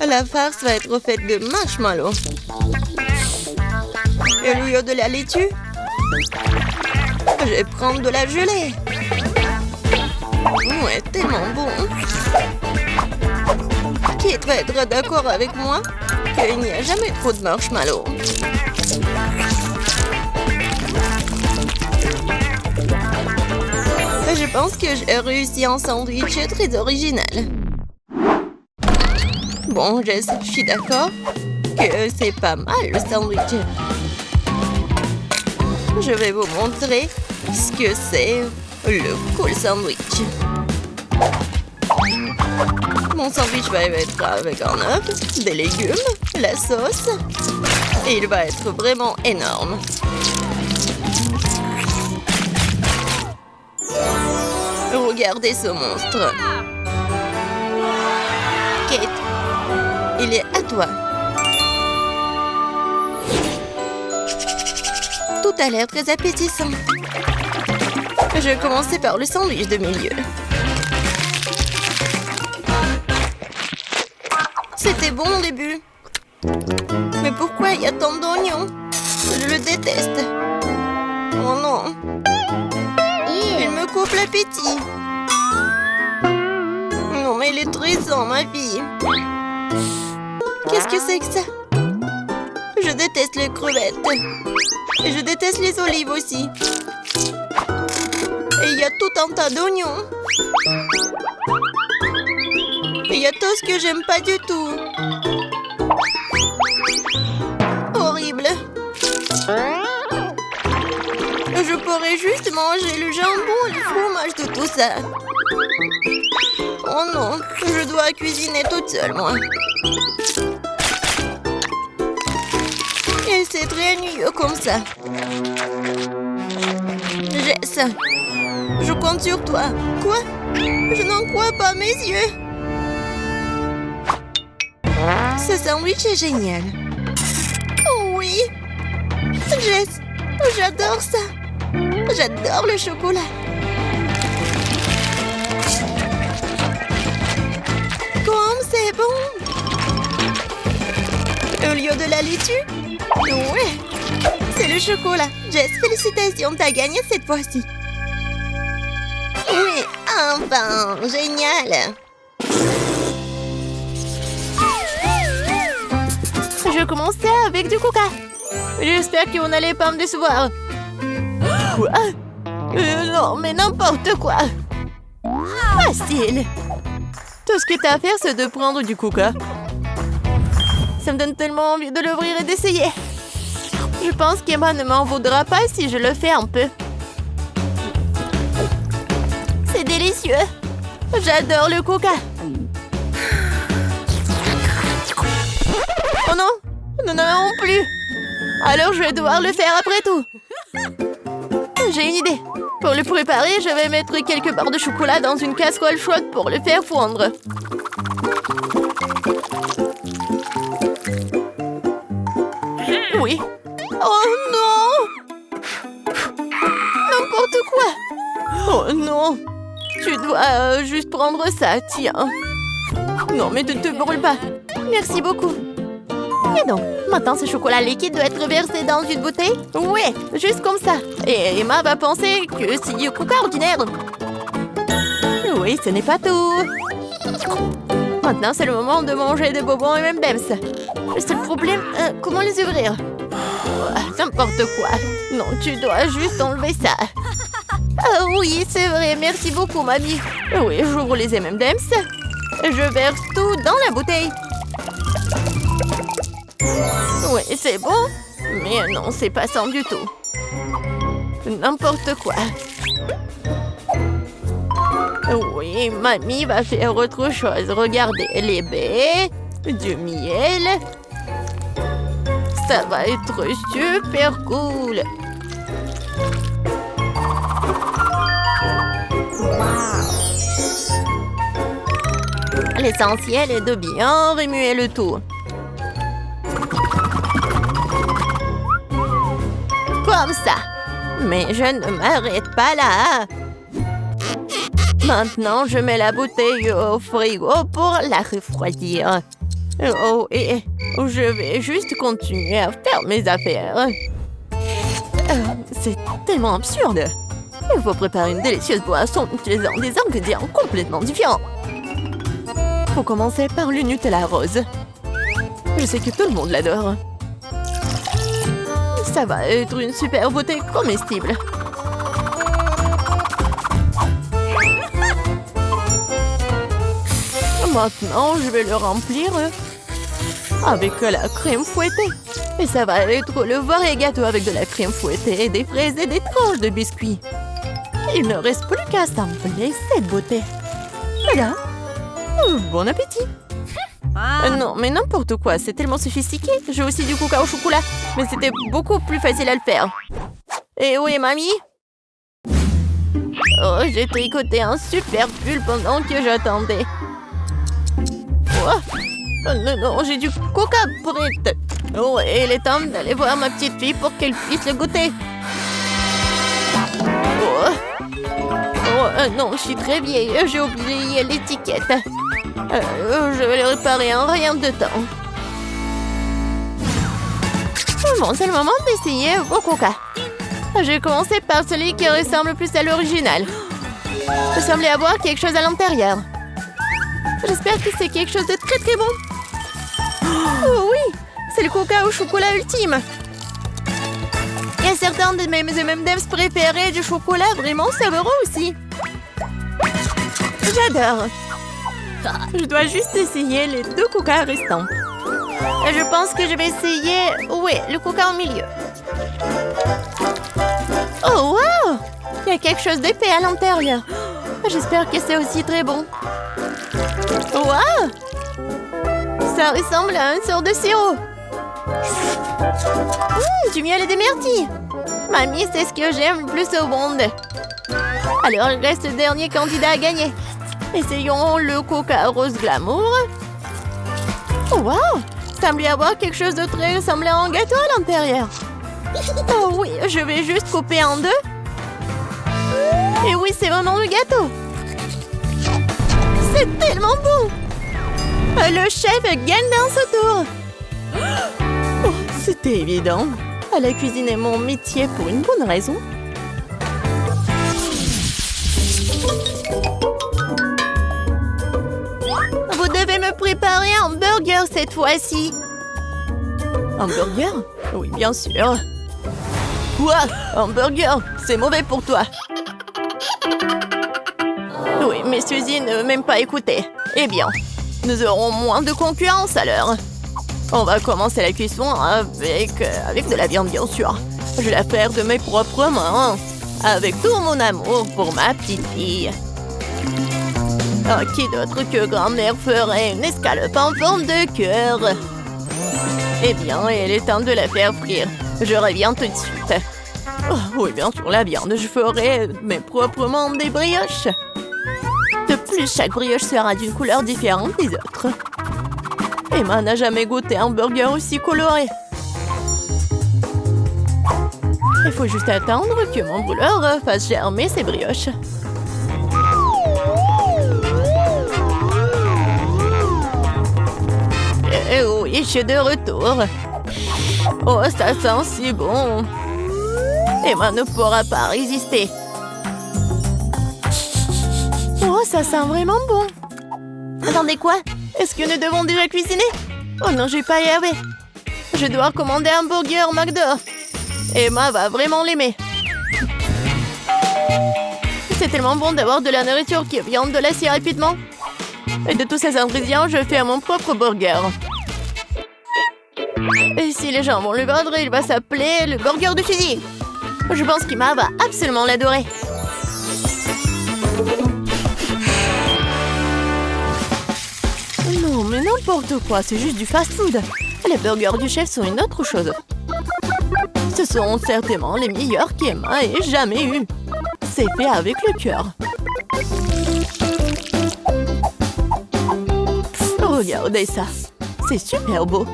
La farce va être faite de marshmallow. Et au lieu de la laitue, je vais prendre de la gelée. Ouais, tellement bon. Qui être d'accord avec moi qu'il n'y a jamais trop de marshmallow. Je pense que j'ai réussi un sandwich très original. Bon, Jess, je suis d'accord que c'est pas mal le sandwich. Je vais vous montrer ce que c'est le cool sandwich. Mon sandwich va être avec un œuf, des légumes, la sauce et il va être vraiment énorme. Regardez ce monstre. Kate, il est à toi. Tout a l'air très appétissant. Je vais commencer par le sandwich de milieu. C'était bon au début. Mais pourquoi il y a tant d'oignons? Je le déteste. Oh non. Il me coupe l'appétit. Non, mais il est tressant, ma fille. Qu'est-ce que c'est que ça? Je déteste les crevettes. Et je déteste les olives aussi. Et il y a tout un tas d'oignons. Et Il y a tout ce que j'aime pas du tout. Horrible. Je pourrais juste manger le jambon et le fromage de tout ça. Oh non, je dois cuisiner toute seule, moi. Et c'est très ennuyeux comme ça. Jess, je compte sur toi. Quoi? Je n'en crois pas mes yeux. Ce sandwich est génial. Oh oui. Jess, j'adore ça. J'adore le chocolat. Comme c'est bon. Au lieu de la laitue? Ouais. C'est le chocolat. Jess, félicitations, t'as gagné cette fois-ci. Oui, enfin, génial. Je commençais avec du coca. J'espère que vous n'allez pas me décevoir. Quoi? Non, mais n'importe quoi. Facile. Tout ce que t'as à faire, c'est de prendre du coca. Ça me donne tellement envie de l'ouvrir et d'essayer. Je pense qu'Emma ne m'en voudra pas si je le fais un peu. C'est délicieux. J'adore le coca. Oh non, nous n'en avons plus. Alors je vais devoir le faire après tout. J'ai une idée. Pour le préparer, je vais mettre quelques barres de chocolat dans une casserole chaude pour le faire fondre. Oui. Oh non! N'importe quoi! Oh non! Tu dois juste prendre ça, tiens. Non, mais ne te brûle pas. Merci beaucoup. Et donc, maintenant ce chocolat liquide doit être versé dans une bouteille? Ouais, juste comme ça. Et Emma va penser que c'est du coca ordinaire. Oui, ce n'est pas tout. Maintenant, c'est le moment de manger des bonbons et M&M's. Le seul problème, comment les ouvrir? N'importe quoi. Non, tu dois juste enlever ça. Ah oui, c'est vrai. Merci beaucoup, mamie. Oui, j'ouvre les M&M's. Je verse tout dans la bouteille. Oui, c'est bon. Mais non, c'est pas ça du tout. N'importe quoi. Oui, mamie va faire autre chose. Regardez, les baies, du miel. Ça va être super cool. L'essentiel est de bien remuer le tout. Comme ça. Mais je ne m'arrête pas là. Maintenant, je mets la bouteille au frigo pour la refroidir. Oh, et je vais juste continuer à faire mes affaires. C'est tellement absurde. Il faut préparer une délicieuse boisson en utilisant des ingrédients complètement différents. Faut commencer par le Nutella rose. Je sais que tout le monde l'adore. Ça va être une super beauté comestible. Maintenant, je vais le remplir avec la crème fouettée. Et ça va être le vrai gâteau avec de la crème fouettée, des fraises et des tranches de biscuits. Il ne reste plus qu'à assembler cette beauté. Voilà. Bon appétit. Non, mais n'importe quoi, c'est tellement sophistiqué. J'ai aussi du coca au chocolat, mais c'était beaucoup plus facile à le faire. Et où est mamie? Oh, j'ai tricoté un super pull pendant que j'attendais. Oh, non, j'ai du coca prêt. Oh, et il est temps d'aller voir ma petite fille pour qu'elle puisse le goûter. Oh, non, je suis très vieille, j'ai oublié l'étiquette. Je vais le réparer en rien de temps. Bon, c'est le moment d'essayer au coca. J'ai commencé par celui qui ressemble plus à l'original. Il semblait avoir quelque chose à l'intérieur. J'espère que c'est quelque chose de très très bon. Oh oui, c'est le coca au chocolat ultime. Il y a certains de mes M&M's préférés du chocolat vraiment savoureux aussi. J'adore. Je dois juste essayer les 2 coca restants. Je pense que je vais essayer... Oui, le coca au milieu. Oh, wow! Il y a quelque chose d'épais à l'intérieur. J'espère que c'est aussi très bon. Wow! Ça ressemble à une sorte de sirop. Du miel et des myrtilles. Mamie, c'est ce que j'aime le plus au monde. Alors, il reste le dernier candidat à gagner. Essayons le coca rose glamour. Oh, wow! Semble y avoir quelque chose de très ressemblant à un gâteau à l'intérieur. Oh oui, je vais juste couper en 2. Et oui, c'est vraiment le gâteau. C'est tellement bon. Le chef gagne dans ce tour. Oh, c'était évident. La cuisine est mon métier pour une bonne raison. Vous devez me préparer un burger cette fois-ci. Un burger? Oui, bien sûr. Quoi? Un burger? C'est mauvais pour toi. Oui, mais Suzy ne m'aime pas écouter. Eh bien, nous aurons moins de concurrence alors. On va commencer la cuisson avec de la viande, bien sûr. Je vais la faire de mes propres mains. Avec tout mon amour pour ma petite fille. Oh, qui d'autre que grand-mère ferait une escalope en forme de cœur? Eh bien, il est temps de la faire frire. Je reviens tout de suite. Oh, oui, bien sûr, la viande. Je ferai mes propres mains des brioches. De plus, chaque brioche sera d'une couleur différente des autres. Emma n'a jamais goûté un burger aussi coloré. Il faut juste attendre que mon brûleur fasse germer ses brioches. Et oui, je suis de retour. Oh, ça sent si bon. Emma ne pourra pas résister. Oh, ça sent vraiment bon. Attendez, quoi? Est-ce que nous devons déjà cuisiner? Oh non, je vais pas y arriver. Je dois commander un burger McDo. Emma va vraiment l'aimer. C'est tellement bon d'avoir de la nourriture qui vient de là si rapidement. Et de tous ces ingrédients, je fais mon propre burger. Et si les gens vont le vendre, il va s'appeler le burger de Suzy. Je pense qu'Emma va absolument l'adorer. Non, mais n'importe quoi, c'est juste du fast-food. Les burgers du chef sont une autre chose. Ce sont certainement les meilleurs qu'Emma ait jamais eu. C'est fait avec le cœur. Regardez ça. C'est super beau.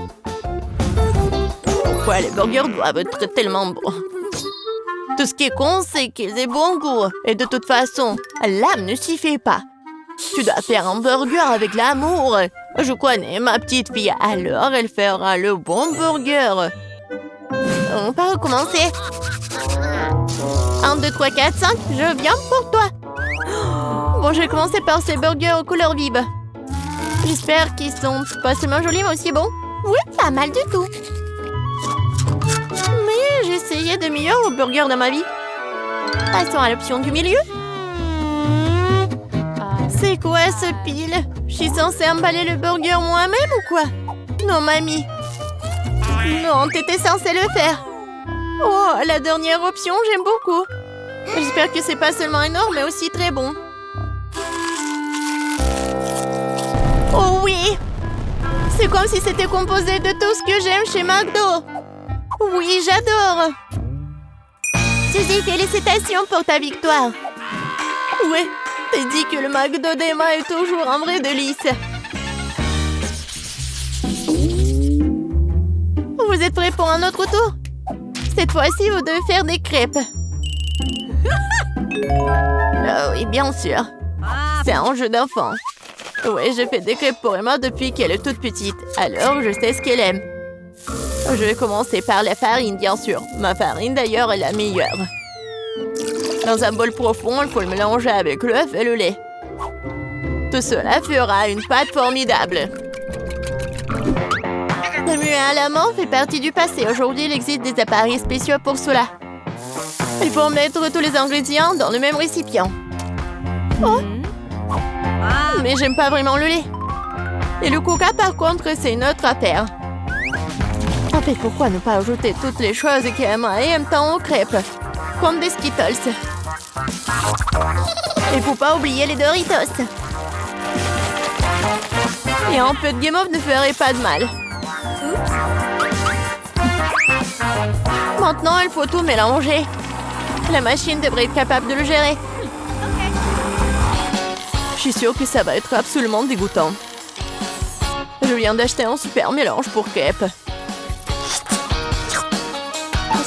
Pourquoi les burgers doivent être tellement bons? Tout ce qui est con, c'est qu'ils aient bon goût. Et de toute façon, l'âme ne suffit pas. Tu dois faire un burger avec l'amour. Je connais ma petite fille, alors elle fera le bon burger. On va recommencer. 1, 2, 3, 4, 5, je viens pour toi. Bon, je vais commencer par ces burgers aux couleurs vives. J'espère qu'ils sont pas seulement jolis, mais aussi bons. Oui, pas mal du tout. Mais j'ai essayé de meilleurs burgers dans ma vie. Passons à l'option du milieu. C'est quoi ce pile? Je suis censée emballer le burger moi-même ou quoi? Non, mamie. Non, t'étais censée le faire. Oh, la dernière option, j'aime beaucoup. J'espère que c'est pas seulement énorme, mais aussi très bon. Oh oui! C'est comme si c'était composé de tout ce que j'aime chez McDo. Oui, j'adore. Suzy, félicitations pour ta victoire. Ouais, t'as dit que le McDo d'Emma est toujours un vrai délice. Vous êtes prêts pour un autre tour? Cette fois-ci, vous devez faire des crêpes. Oh oui, bien sûr. C'est un jeu d'enfant. Oui, je fais des crêpes pour Emma depuis qu'elle est toute petite. Alors, je sais ce qu'elle aime. Je vais commencer par la farine, bien sûr. Ma farine, d'ailleurs, est la meilleure. Dans un bol profond, il faut le mélanger avec l'œuf et le lait. Tout cela fera une pâte formidable. Le muet à la main fait partie du passé. Aujourd'hui, il existe des appareils spéciaux pour cela. Il faut mettre tous les ingrédients dans le même récipient. Oh! Mais j'aime pas vraiment le lait. Et le coca, par contre, c'est une autre affaire. En fait, pourquoi ne pas ajouter toutes les choses qu'Emma aime tant aux crêpes? Comme des Skittles. Et faut pas oublier les Doritos. Et un peu de guimauve ne ferait pas de mal. Maintenant, il faut tout mélanger. La machine devrait être capable de le gérer. Je suis sûre que ça va être absolument dégoûtant. Je viens d'acheter un super mélange pour crêpes.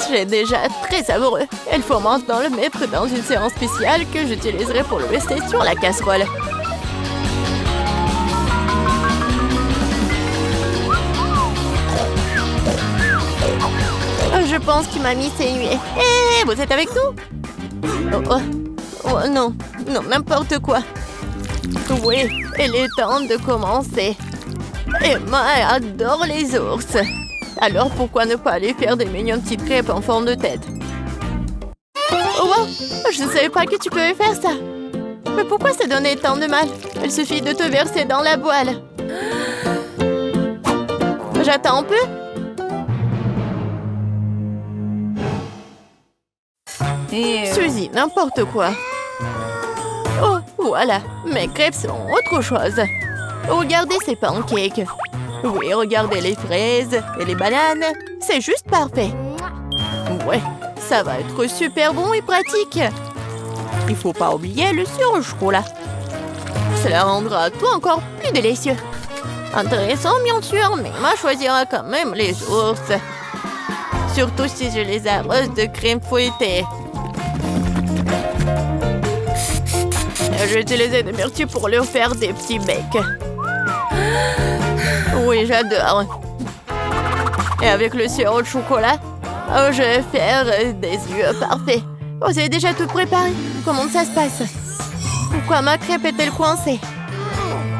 C'est déjà très savoureux. Il faut maintenant le mettre dans une séance spéciale que j'utiliserai pour le rester sur la casserole. Je pense que mamie s'est nuée. Hé, vous êtes avec nous? Oh, non, n'importe quoi. Oui, il est temps de commencer. Emma adore les ours. Alors pourquoi ne pas aller faire des mignonnes petites crêpes en forme de tête? Oh wow, je ne savais pas que tu pouvais faire ça. Mais pourquoi ça donnait tant de mal? Il suffit de te verser dans la poêle. J'attends un peu. Suzy, n'importe quoi. Oh, voilà, mes crêpes sont autre chose. Regardez ces pancakes. Oui, regardez les fraises et les bananes. C'est juste parfait. Ouais, ça va être super bon et pratique. Il faut pas oublier le surgelé. Cela rendra tout encore plus délicieux. Intéressant, bien sûr, mais Emma choisira quand même les ours. Surtout si je les arrose de crème fouettée. J'ai utilisé des myrtilles pour leur faire des petits becs. Oui, j'adore. Et avec le sirop de chocolat, je vais faire des yeux parfaits. Oh, c'est déjà tout préparé. Comment ça se passe? Pourquoi ma crêpe est-elle coincée?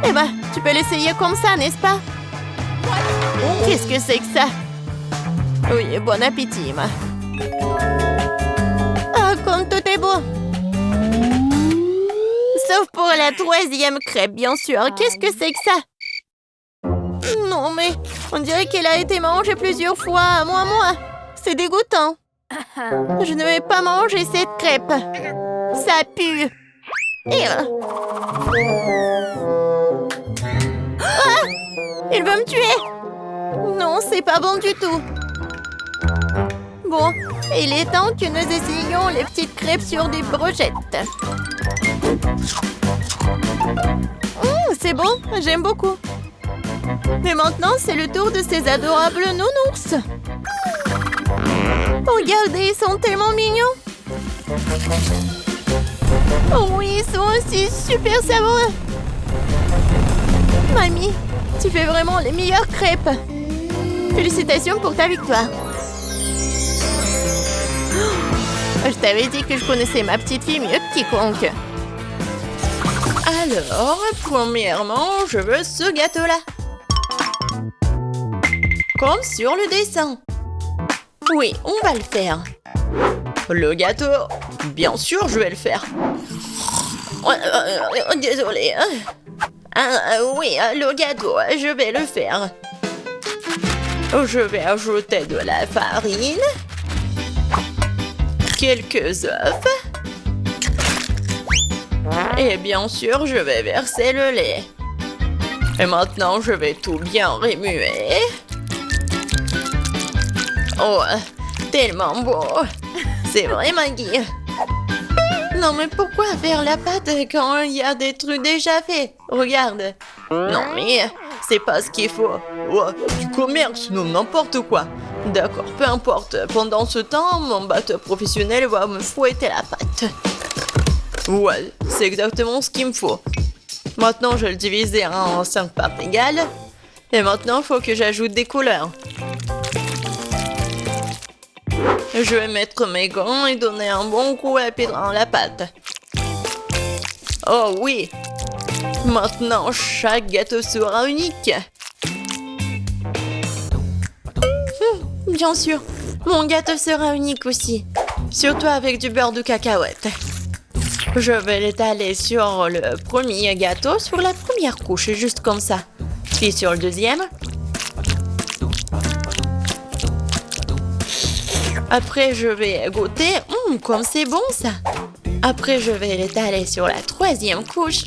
Eh ben, tu peux l'essayer comme ça, n'est-ce pas? Qu'est-ce que c'est que ça? Oui, bon appétit, Emma. Ah, comme tout est beau. Sauf pour la troisième crêpe, bien sûr. Qu'est-ce que c'est que ça? Non, mais on dirait qu'elle a été mangée plusieurs fois, moi. C'est dégoûtant. Je ne vais pas manger cette crêpe. Ça pue. Ah! Il veut me tuer. Non, c'est pas bon du tout. Bon, il est temps que nous essayions les petites crêpes sur des brochettes. C'est bon, j'aime beaucoup. Mais maintenant, c'est le tour de ces adorables nounours. Regardez, ils sont tellement mignons. Oh oui, ils sont aussi super savoureux. Mamie, tu fais vraiment les meilleures crêpes. Félicitations pour ta victoire. Je t'avais dit que je connaissais ma petite fille mieux que quiconque. Alors, premièrement, je veux ce gâteau-là. Comme sur le dessin. Oui, on va le faire. Le gâteau, bien sûr, je vais le faire. Désolée. Oui, le gâteau, je vais le faire. Je vais ajouter de la farine, quelques œufs, et bien sûr, je vais verser le lait. Et maintenant, je vais tout bien remuer. Oh, tellement beau. C'est vrai, Maggie. Non, mais pourquoi faire la pâte quand il y a des trucs déjà faits? Regarde. Non, mais c'est pas ce qu'il faut. Oh, du commerce, non, n'importe quoi. D'accord, peu importe. Pendant ce temps, mon batteur professionnel va me fouetter la pâte. Ouais, c'est exactement ce qu'il me faut. Maintenant, je vais le diviser en 5 parts égales. Et maintenant, il faut que j'ajoute des couleurs. Je vais mettre mes gants et donner un bon coup à pied dans la pâte. Oh oui! Maintenant, chaque gâteau sera unique. Bien sûr, mon gâteau sera unique aussi. Surtout avec du beurre de cacahuète. Je vais l'étaler sur le premier gâteau, sur la première couche, juste comme ça. Puis sur le deuxième. Après, je vais goûter. Comme c'est bon, ça. Après, je vais l'étaler sur la troisième couche.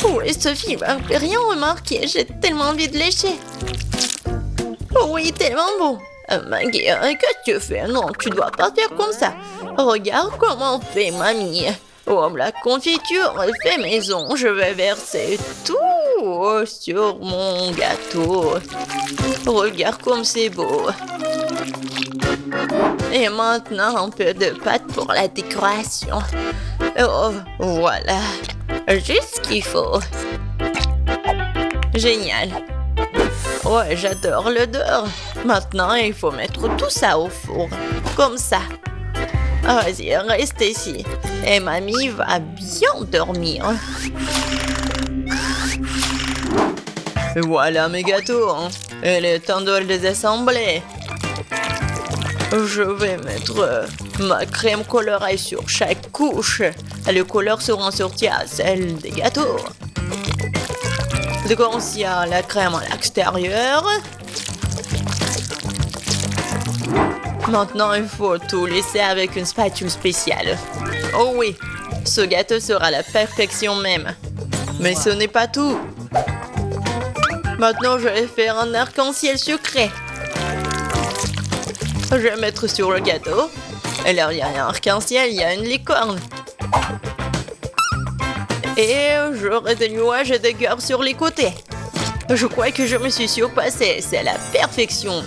Oui, Sophie va rien remarquer. J'ai tellement envie de lécher. Oui, tellement bon. Maggie, qu'est-ce que tu fais? Non, tu dois pas faire comme ça. Regarde comment on fait, mamie. Oh, la confiture est fait maison. Je vais verser tout sur mon gâteau. Regarde comme c'est beau. Et maintenant, un peu de pâte pour la décoration. Oh, voilà. Juste ce qu'il faut. Génial. Ouais, j'adore l'odeur. Maintenant, il faut mettre tout ça au four. Comme ça. Vas-y, reste ici. Et mamie va bien dormir. Voilà mes gâteaux. Il est temps de les assembler. Je vais mettre ma crème colorée sur chaque couche. Les couleurs seront sorties à celles des gâteaux. Donc, il y a la crème à l'extérieur. Maintenant, il faut tout laisser avec une spatule spéciale. Oh oui, ce gâteau sera la perfection même. Mais ce n'est pas tout. Maintenant, je vais faire un arc-en-ciel sucré. Je vais mettre sur le gâteau. Et là, il y a un arc-en-ciel, il y a une licorne. Et j'aurai des nuages et des cœurs sur les côtés. Je crois que je me suis surpassée. C'est la perfection.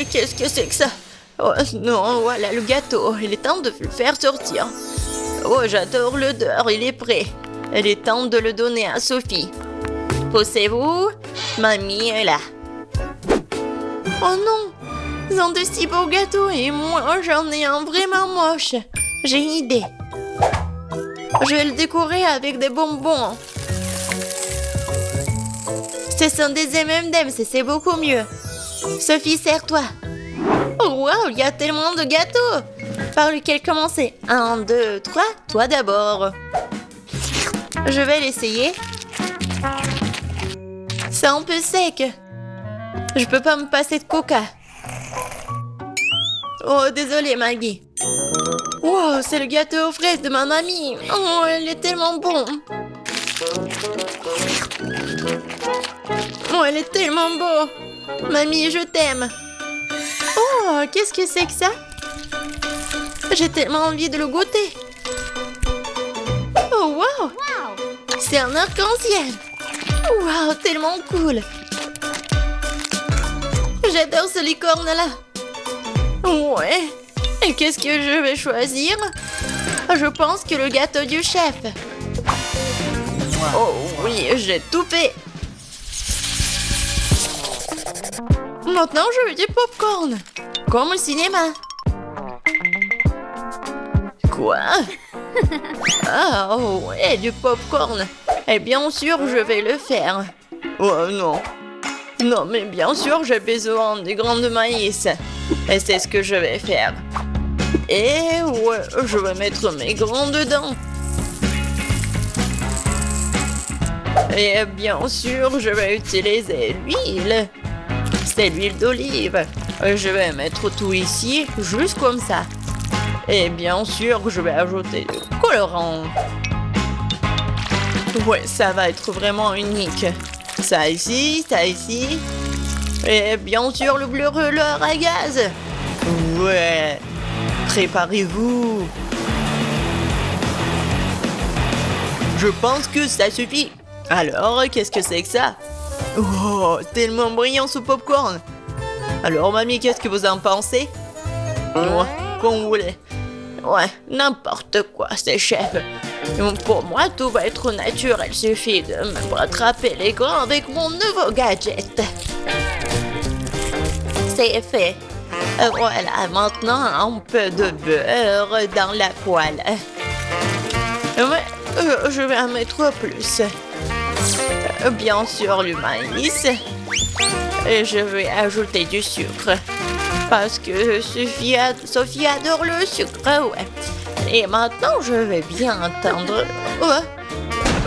Qu'est-ce que c'est que ça? Oh non, voilà le gâteau. Il est temps de le faire sortir. Oh, j'adore l'odeur. Il est prêt. Il est temps de le donner à Sophie. Poussez-vous. Mamie est là. Oh non! Ils ont de si beaux gâteaux et moi j'en ai un vraiment moche. J'ai une idée. Je vais le décorer avec des bonbons. Ce sont des M&M's et c'est beaucoup mieux. Sophie, serre-toi. Oh wow, il y a tellement de gâteaux. Par lequel commencer? 1, 2, 3, toi d'abord. Je vais l'essayer. C'est un peu sec. Je peux pas me passer de coca. Oh, désolée, Maggie. Wow, c'est le gâteau aux fraises de ma mamie. Oh, il est tellement bon. Oh, il est tellement beau. Mamie, je t'aime. Oh, qu'est-ce que c'est que ça? J'ai tellement envie de le goûter. Oh, wow. C'est un arc-en-ciel. Wow, tellement cool. J'adore ce licorne-là. Ouais. Et qu'est-ce que je vais choisir? Je pense que le gâteau du chef. Oh oui, j'ai tout fait. Maintenant, je veux du popcorn. Comme au cinéma. Quoi? Ah, oh ouais, du popcorn. Et bien sûr, je vais le faire. Oh non. Non, mais bien sûr, j'ai besoin des grains de maïs. Et c'est ce que je vais faire. Et ouais, je vais mettre mes grains dedans. Et bien sûr, je vais utiliser l'huile. C'est l'huile d'olive. Je vais mettre tout ici, juste comme ça. Et bien sûr, je vais ajouter du colorant. Ouais, ça va être vraiment unique. Ça ici, ça ici. Et bien sûr, le brûleur à gaz. Ouais. Préparez-vous. Je pense que ça suffit. Alors, qu'est-ce que c'est que ça? Oh, tellement brillant ce popcorn. Alors, mamie, qu'est-ce que vous en pensez? Ouais, comme vous voulez. Ouais, n'importe quoi, c'est chef. Pour moi, tout va être naturel. Il suffit de me rattraper les grains avec mon nouveau gadget. C'est fait. Voilà, maintenant un peu de beurre dans la poêle. Ouais, je vais en mettre plus. Bien sûr, le maïs. Et je vais ajouter du sucre. Parce que Sophie adore le sucre, ouais. Et maintenant, je vais bien attendre.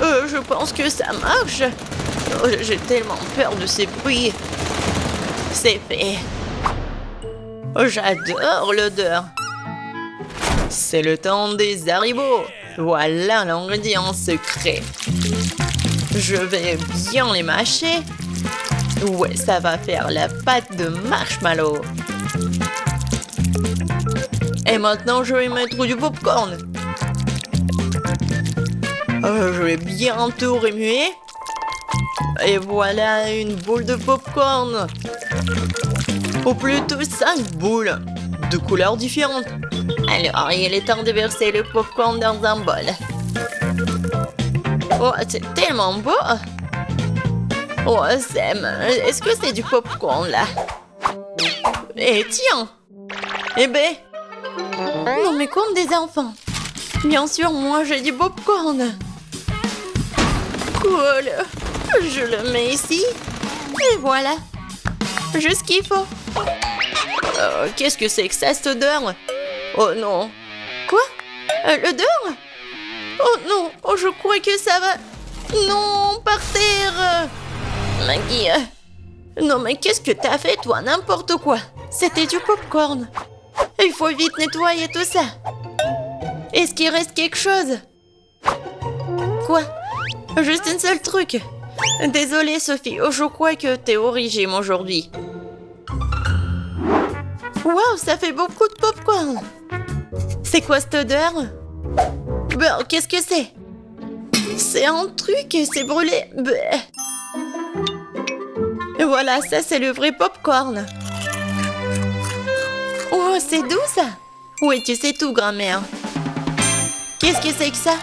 Je pense que ça marche. J'ai tellement peur de ces bruits. C'est fait. J'adore l'odeur. C'est le temps des haribots. Voilà l'ingrédient secret. Je vais bien les mâcher. Ouais, ça va faire la pâte de marshmallow. Et maintenant, je vais mettre du popcorn. Je vais bien tout remuer. Et voilà une boule de popcorn. Ou plutôt 5 boules de couleurs différentes. Alors, il est temps de verser le popcorn dans un bol. Oh, c'est tellement beau. Oh, Sam, est-ce que c'est du popcorn là? Eh tiens. Eh ben. Non mais comme des enfants. Bien sûr, moi j'ai du popcorn. Cool. Je le mets ici. Et voilà. Juste ce qu'il faut. Qu'est-ce que c'est que ça, cette odeur? Oh non. Quoi? L'odeur? Oh non. Oh, je crois que ça va... Non, par terre. Maggie. Non mais qu'est-ce que t'as fait, toi? N'importe quoi. C'était du popcorn. Il faut vite nettoyer tout ça. Est-ce qu'il reste quelque chose? Quoi? Juste un seul truc. Désolée, Sophie. Oh, je crois que t'es au régime aujourd'hui. Waouh, ça fait beaucoup de popcorn. C'est quoi cette odeur? Ben, qu'est-ce que c'est? C'est un truc, c'est brûlé. Ben. Et voilà, ça c'est le vrai popcorn. Oh, c'est doux ça. Oui, tu sais tout, grand-mère. Qu'est-ce que c'est que ça?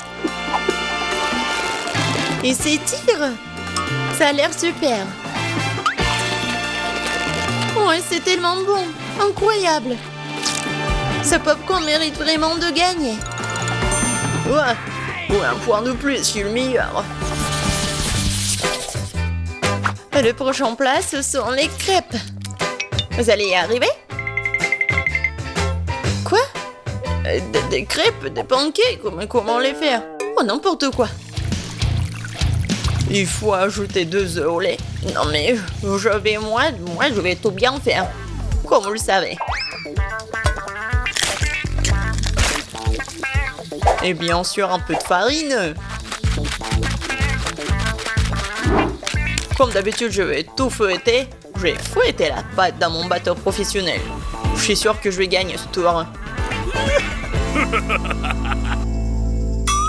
Il s'étire. Ça a l'air super. Oh, c'est tellement bon. Incroyable. Ce popcorn mérite vraiment de gagner. Ouais. Pour un point de plus, je suis le meilleur. Le prochain plat, ce sont les crêpes. Vous allez y arriver? Quoi? Des crêpes, des pancakes, comment les faire? Oh, n'importe quoi. Il faut ajouter 2 œufs au lait. Non mais, je vais tout bien faire. Comme vous le savez. Et bien sûr, un peu de farine. Comme d'habitude, je vais tout fouetter. Je vais fouetter la pâte dans mon batteur professionnel. Je suis sûr que je vais gagner ce tour.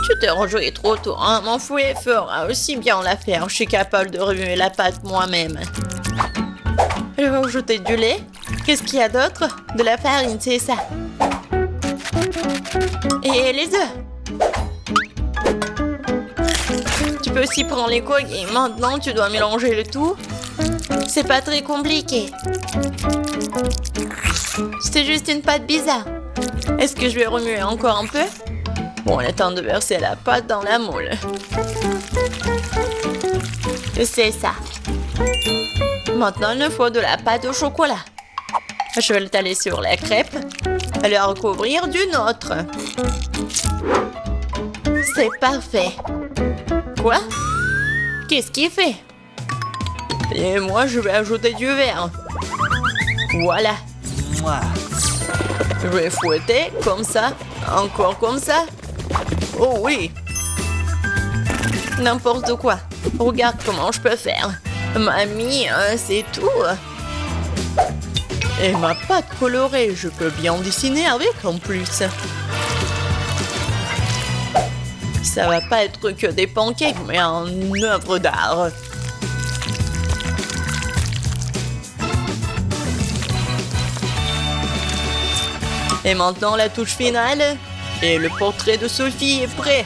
Tu t'es rejoué trop tôt, hein? Mon fouet fera aussi bien l'affaire. Je suis capable de remuer la pâte moi-même. Je vais ajouter du lait. Qu'est-ce qu'il y a d'autre? De la farine, c'est ça. Et les œufs. Tu peux aussi prendre les coques et maintenant tu dois mélanger le tout. C'est pas très compliqué. C'est juste une pâte bizarre. Est-ce que je vais remuer encore un peu? Bon, il est temps de verser la pâte dans la moule. C'est ça. Maintenant, il nous faut de la pâte au chocolat. Je vais l'étaler sur la crêpe et la recouvrir d'une autre. C'est parfait. Quoi? Qu'est-ce qu'il fait? Et moi, je vais ajouter du verre. Voilà. Je vais fouetter comme ça, encore comme ça. Oh oui. N'importe quoi. Regarde comment je peux faire. Mamie, c'est tout. Et ma pâte colorée, je peux bien dessiner avec en plus. Ça va pas être que des pancakes, mais une œuvre d'art. Et maintenant la touche finale. Et le portrait de Sophie est prêt.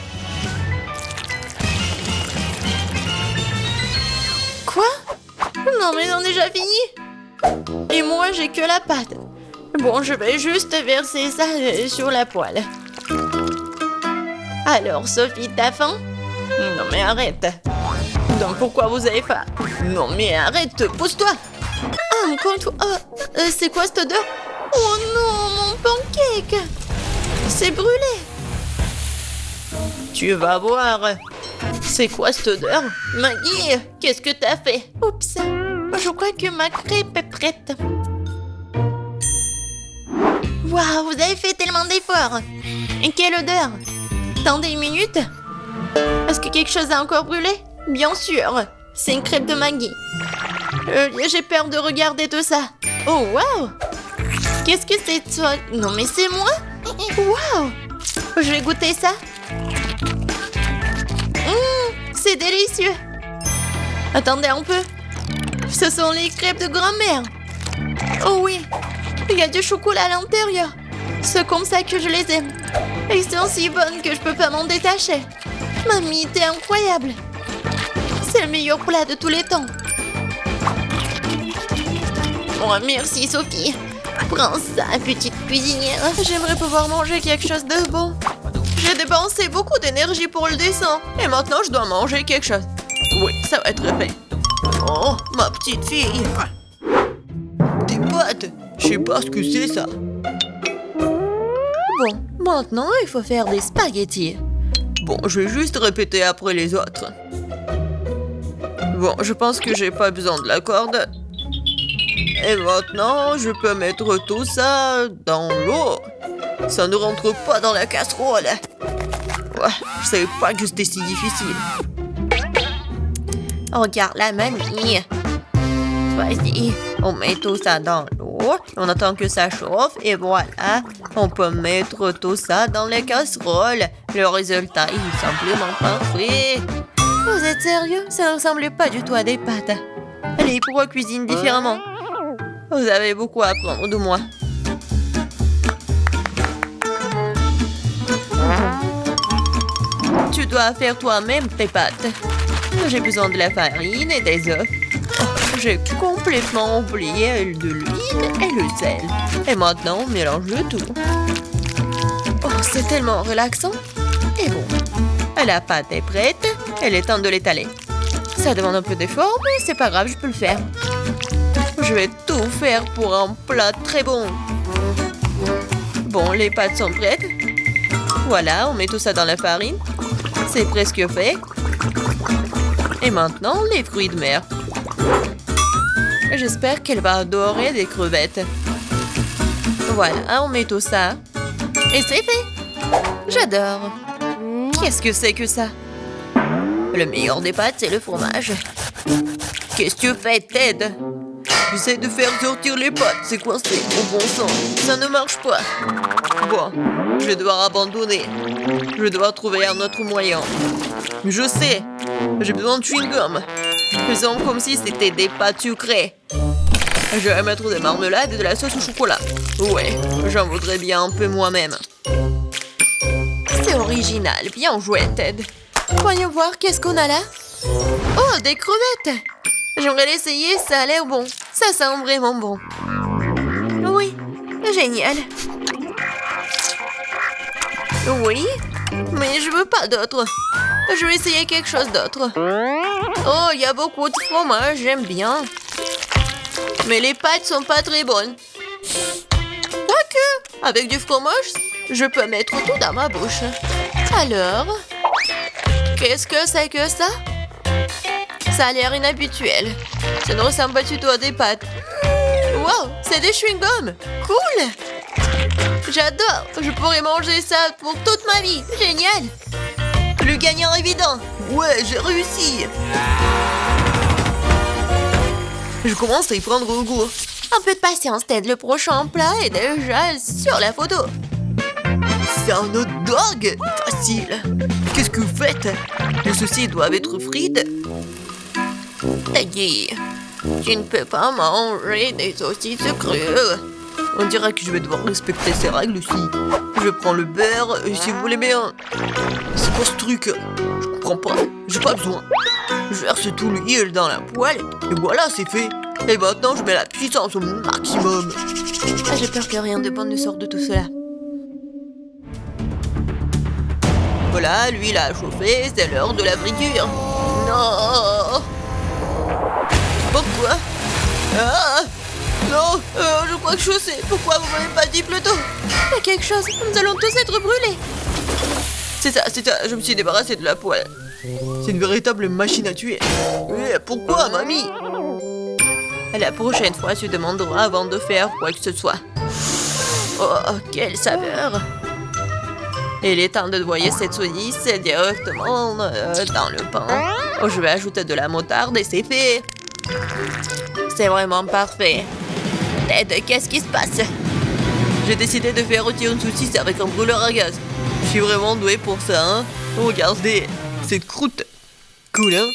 Quoi? Non mais on a déjà fini. Et moi j'ai que la pâte. Bon, je vais juste verser ça sur la poêle. Alors Sophie, t'as faim? Non mais arrête. Donc pourquoi vous avez faim? Non mais arrête, pousse-toi. Ah, encore une fois. C'est quoi cette odeur? Oh non, mon pancake! C'est brûlé! Tu vas voir. C'est quoi cette odeur? Maggie, qu'est-ce que t'as fait? Oups, je crois que ma crêpe est prête. Waouh, vous avez fait tellement d'efforts! Et quelle odeur! Attendez une minute. Est-ce que quelque chose a encore brûlé? Bien sûr, c'est une crêpe de Maggie. J'ai peur de regarder tout ça. Oh, waouh! Qu'est-ce que c'est toi? Non, mais c'est moi? Waouh! Je vais goûter ça. C'est délicieux. Attendez un peu. Ce sont les crêpes de grand-mère. Oh oui, il y a du chocolat à l'intérieur. C'est comme ça que je les aime. Elles sont si bonnes que je peux pas m'en détacher. Mamie, t'es incroyable. C'est le meilleur plat de tous les temps. Oh, merci Sophie. Prends ça, petite cuisinière. J'aimerais pouvoir manger quelque chose de bon. J'ai dépensé beaucoup d'énergie pour le dessin. Et maintenant, je dois manger quelque chose. Oui, ça va être fait. Oh, ma petite fille. Des pâtes. Je sais pas ce que c'est ça. Bon, maintenant, il faut faire des spaghettis. Bon, je vais juste répéter après les autres. Bon, je pense que j'ai pas besoin de la corde. Et maintenant, je peux mettre tout ça dans l'eau. Ça ne rentre pas dans la casserole. Ouais, je savais pas que c'était si difficile. Regarde la mamie. Vas-y, on met tout ça dans l'eau. On attend que ça chauffe et voilà. On peut mettre tout ça dans la casserole. Le résultat est simplement parfait. Vous êtes sérieux? Ça ne ressemble pas du tout à des pâtes. Allez, pourquoi cuisine différemment? Vous avez beaucoup à apprendre de moi. Tu dois faire toi-même tes pâtes. J'ai besoin de la farine et des œufs. Oh, j'ai complètement oublié de l'huile et le sel. Et maintenant, on mélange le tout. Oh, c'est tellement relaxant. Et bon, la pâte est prête. Il est temps de l'étaler. Ça demande un peu d'effort, mais c'est pas grave, je peux le faire. Je vais tout faire pour un plat très bon. Bon, les pâtes sont prêtes. Voilà, on met tout ça dans la farine. C'est presque fait. Et maintenant, les fruits de mer. J'espère qu'elle va adorer des crevettes. Voilà, on met tout ça. Et c'est fait. J'adore. Qu'est-ce que c'est que ça? Le meilleur des pâtes, c'est le fromage. Qu'est-ce que tu fais, Ted? J'essaie de faire sortir les pâtes, c'est coincé, au bon sang. Ça ne marche pas. Bon, je vais devoir abandonner. Je vais devoir trouver un autre moyen. Je sais, j'ai besoin de chewing-gum. Faisons comme si c'était des pâtes sucrées. Je vais mettre des marmelades et de la sauce au chocolat. Ouais, j'en voudrais bien un peu moi-même. C'est original, bien joué, Ted. Voyons voir, qu'est-ce qu'on a là? Oh, des crevettes! J'aimerais l'essayer, ça a l'air bon. Ça sent vraiment bon. Oui, génial. Oui, mais je veux pas d'autre. Je vais essayer quelque chose d'autre. Oh, il y a beaucoup de fromage, j'aime bien. Mais les pâtes sont pas très bonnes. Quoique, avec du fromage, je peux mettre tout dans ma bouche. Alors, qu'est-ce que c'est que ça? Ça a l'air inhabituel. Ça ne ressemble pas du tout à des pâtes. Wow, c'est des chewing-gums. Cool. J'adore. Je pourrais manger ça pour toute ma vie. Génial. Le gagnant évident. Ouais, j'ai réussi. Je commence à y prendre goût. Un peu de patience, Ted. Le prochain plat est déjà sur la photo. C'est un hot dog. Facile. Qu'est-ce que vous faites? Les saucisses doivent être frites. Teddy, tu ne peux pas manger des saucisses crues. On dirait que je vais devoir respecter ces règles aussi. Je prends le beurre, si vous voulez bien. C'est quoi ce truc? Je comprends pas. J'ai pas besoin. Je verse tout l'huile dans la poêle et voilà, c'est fait. Et maintenant, je mets la puissance au maximum. Ah, j'ai peur que rien de bon ne sorte de tout cela. Voilà, l'huile a chauffé, c'est l'heure de la friture. Non! Pourquoi? Ah! Non, je crois que je sais. Pourquoi vous m'avez pas dit plus tôt? Il y a quelque chose. Nous allons tous être brûlés. C'est ça. Je me suis débarrassée de la poêle. C'est une véritable machine à tuer. Mais pourquoi, mamie? La prochaine fois, tu demanderas avant de faire quoi que ce soit. Oh, quelle saveur! Il est temps de noyer cette saucisse directement dans le pain. Oh, je vais ajouter de la moutarde et c'est fait. C'est vraiment parfait. Ted, qu'est-ce qui se passe? J'ai décidé de faire rôtir une saucisse avec un brûleur à gaz. Je suis vraiment douée pour ça, hein? Regardez, cette croûte. Cool, hein?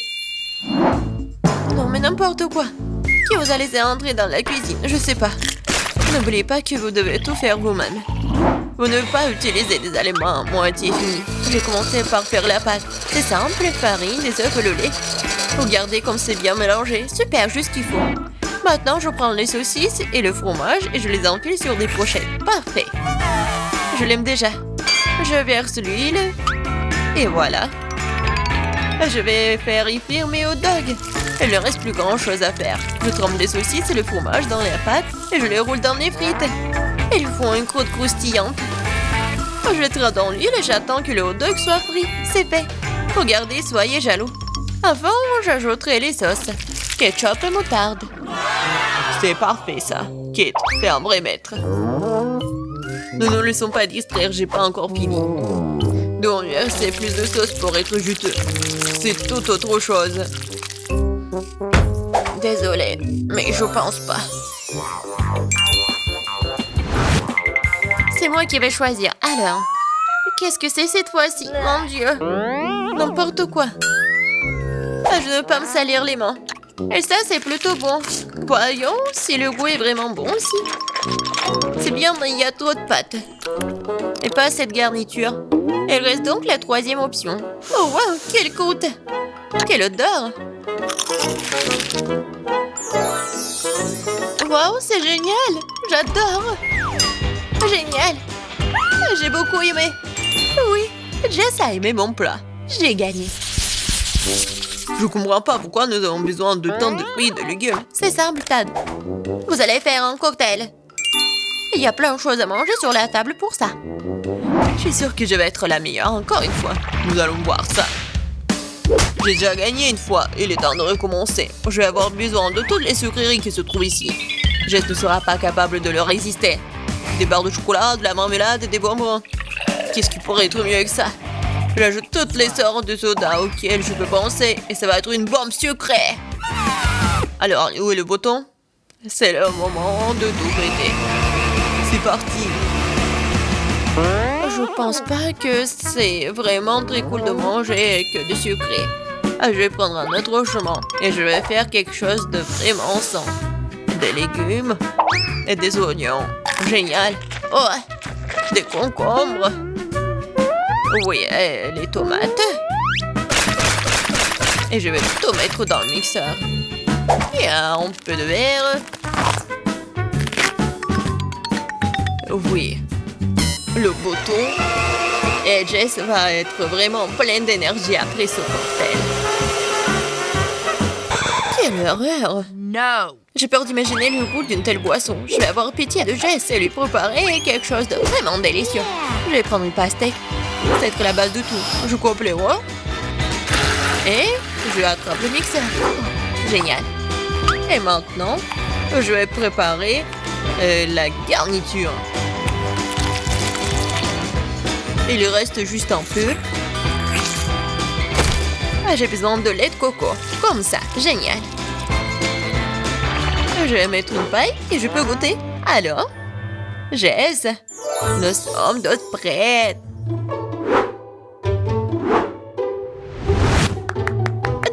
Non, mais n'importe quoi. Qui vous a laissé entrer dans la cuisine? Je sais pas. N'oubliez pas que vous devez tout faire vous-même. Vous ne devez pas utiliser des aliments à moitié finis. J'ai commencé par faire la pâte. C'est simple, farine, des œufs et le lait. Regardez comme c'est bien mélangé. Super, juste ce qu'il faut. Maintenant, je prends les saucisses et le fromage et je les enfile sur des brochettes. Parfait. Je l'aime déjà. Je verse l'huile. Et voilà. Je vais faire y frire mes hot dogs. Il ne reste plus grand chose à faire. Je trempe les saucisses et le fromage dans la pâte et je les roule dans les frites. Ils font une croûte croustillante. Je les trempe dans l'huile et j'attends que le hot dog soit frit. C'est fait. Regardez, soyez jaloux. Avant, j'ajouterai les sauces. Ketchup et moutarde. C'est parfait ça. Kate, t'es un vrai maître. Ne nous laissons pas distraire, j'ai pas encore fini. Donc, c'est plus de sauce pour être juteux. C'est tout autre chose. Désolée, mais je pense pas. C'est moi qui vais choisir. Alors, qu'est-ce que c'est cette fois-ci? Mon Dieu. N'importe quoi. Je ne veux pas me salir les mains. Et ça, c'est plutôt bon. Voyons si le goût est vraiment bon aussi. C'est bien, mais il y a trop de pâtes. Et pas cette garniture. Il reste donc la troisième option. Oh, wow, quelle croûte! Quelle odeur! Wow, c'est génial! J'adore! Génial! J'ai beaucoup aimé. Oui, Jess a aimé mon plat. J'ai gagné. Je comprends pas pourquoi nous avons besoin de tant de fruits et de légumes. C'est simple, Tad. Vous allez faire un cocktail. Il y a plein de choses à manger sur la table pour ça. Je suis sûre que je vais être la meilleure encore une fois. Nous allons voir ça. J'ai déjà gagné une fois. Il est temps de recommencer. Je vais avoir besoin de toutes les sucreries qui se trouvent ici. Jess ne sera pas capable de leur résister. Des barres de chocolat, de la marmelade et des bonbons. Qu'est-ce qui pourrait être mieux que ça? J'ajoute toutes les sortes de soda auxquelles je peux penser et ça va être une bombe sucrée. Alors, où est le bouton? C'est le moment de tout péter. C'est parti. Je pense pas que c'est vraiment très cool de manger que du sucré. Je vais prendre un autre chemin et je vais faire quelque chose de vraiment sain. Des légumes et des oignons. Génial. Oh, des concombres. Oui, les tomates. Et je vais tout mettre dans le mixeur. Et un peu de verre. Oui. Le bouton. Et Jess va être vraiment pleine d'énergie après ce cocktail. Quelle horreur! No! J'ai peur d'imaginer le goût d'une telle boisson. Je vais avoir pitié de Jess et lui préparer quelque chose de vraiment délicieux. Je vais prendre une pastèque. C'est être la base de tout. Je coupe les rois. Et je attrape le mixeur. Oh, génial. Et maintenant, je vais préparer la garniture. Il reste juste un peu. J'ai besoin de lait de coco. Comme ça. Génial. Je vais mettre une paille et je peux goûter. Alors, Jess, nous sommes toutes prêtes.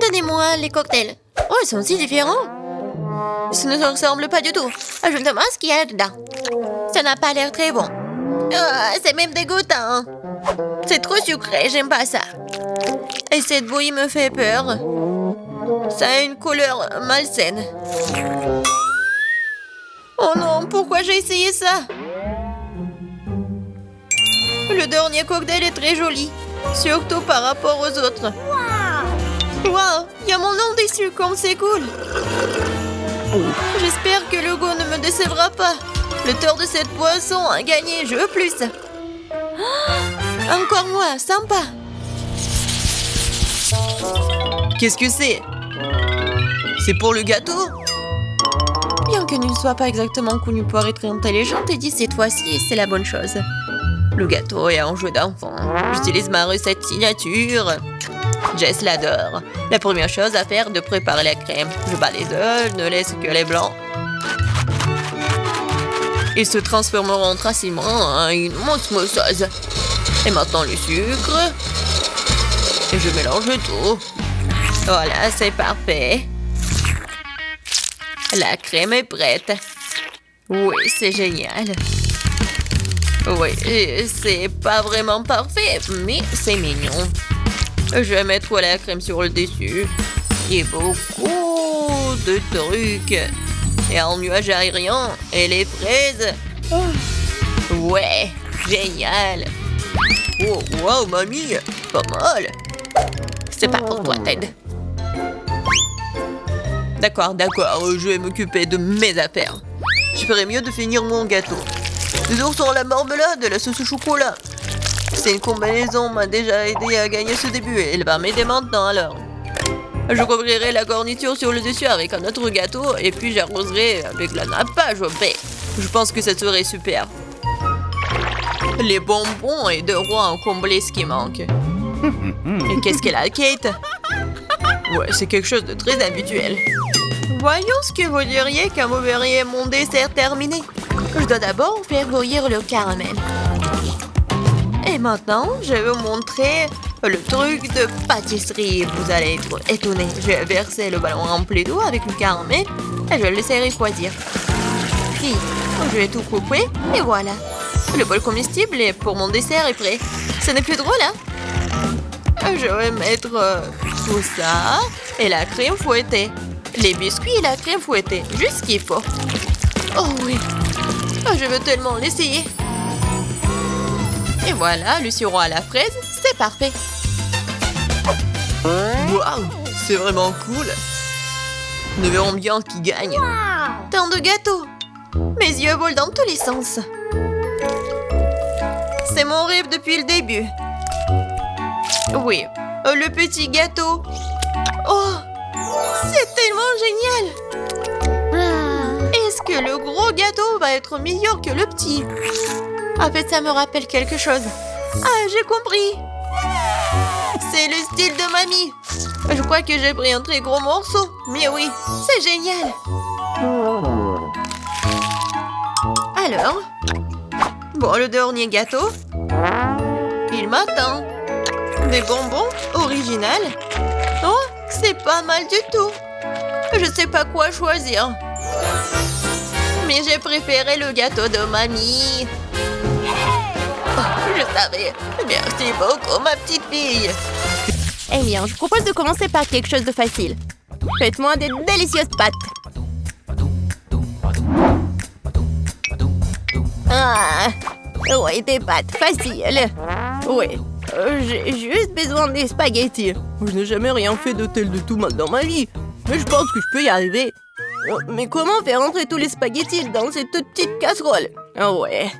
Donnez-moi les cocktails. Oh, ils sont si différents. Ça ne se ressemble pas du tout. Je me demande ce qu'il y a dedans. Ça n'a pas l'air très bon. C'est même dégoûtant. C'est trop sucré, j'aime pas ça. Et cette bouillie me fait peur. Ça a une couleur malsaine. Oh non, pourquoi j'ai essayé ça? Le dernier cocktail est très joli, surtout par rapport aux autres. Wow, il y a mon nom dessus, comme c'est cool. J'espère que le goût ne me décevra pas. Le tort de cette boisson a gagné, je veux plus. Encore moi, sympa. Qu'est-ce que c'est? C'est pour le gâteau? Bien que ne soit pas exactement connu pour être intelligent, et dit cette fois-ci, c'est la bonne chose. Le gâteau est un jeu d'enfant. J'utilise ma recette signature. Jess l'adore. La première chose à faire est de préparer la crème. Je bats les œufs, ne laisse que les blancs. Ils se transformeront facilement en une osmosose. Et maintenant le sucre. Et je mélange tout. Voilà, c'est parfait. La crème est prête. Oui, c'est génial. Oui, c'est pas vraiment parfait, mais c'est mignon. Je vais mettre la crème sur le dessus. Et beaucoup de trucs. Et un nuage aérien. Et les fraises. Ouais, génial. Oh, wow, mamie, pas mal. C'est pas pour toi, Ted. D'accord, je vais m'occuper de mes affaires. Je ferais mieux de finir mon gâteau. Des ours la marmelade et la sauce au chocolat. C'est une combinaison m'a déjà aidé à gagner ce début et elle va m'aider maintenant alors. Je couvrirai la garniture sur le dessus avec un autre gâteau et puis j'arroserai avec la nappage au baie. Je pense que ça serait super. Les bonbons et de roi ont comblé ce qui manque. Et qu'est-ce qu'elle a, Kate? Ouais, c'est quelque chose de très habituel. Voyons ce que vous diriez quand vous verriez mon dessert terminé. Je dois d'abord faire bouillir le caramel. Et maintenant, je vais vous montrer le truc de pâtisserie. Vous allez être étonnés. Je vais verser le ballon rempli d'eau avec le caramel et je vais le laisser refroidir. Puis, je vais tout couper et voilà. Le bol comestible pour mon dessert est prêt. Ce n'est plus drôle, hein? Je vais mettre tout ça et la crème fouettée. Les biscuits et la crème fouettée. Juste ce qu'il faut. Oh oui. Oh, je veux tellement l'essayer. Et voilà, le sirop à la fraise, c'est parfait. Waouh, c'est vraiment cool. Nous verrons bien qui gagne. Tant de gâteaux. Mes yeux volent dans tous les sens. C'est mon rêve depuis le début. Oui, le petit gâteau. Oh, c'est tellement génial. Est-ce que le gros gâteau va être meilleur que le petit? En fait, ça me rappelle quelque chose. Ah, j'ai compris. C'est le style de mamie. Je crois que j'ai pris un très gros morceau. Mais oui, c'est génial. Alors, bon, le dernier gâteau. Il m'attend. Des bonbons originales. Oh, c'est pas mal du tout. Je sais pas quoi choisir. Mais j'ai préféré le gâteau de mamie. Oh, je savais. Merci beaucoup, ma petite fille. Eh bien, je propose de commencer par quelque chose de facile. Faites-moi des délicieuses pâtes. Ah, ouais, des pâtes faciles. Ouais, j'ai juste besoin des spaghettis. Je n'ai jamais rien fait de tel de tout mal dans ma vie. Mais je pense que je peux y arriver. Mais comment faire entrer tous les spaghettis dans cette petite casserole? Ouais,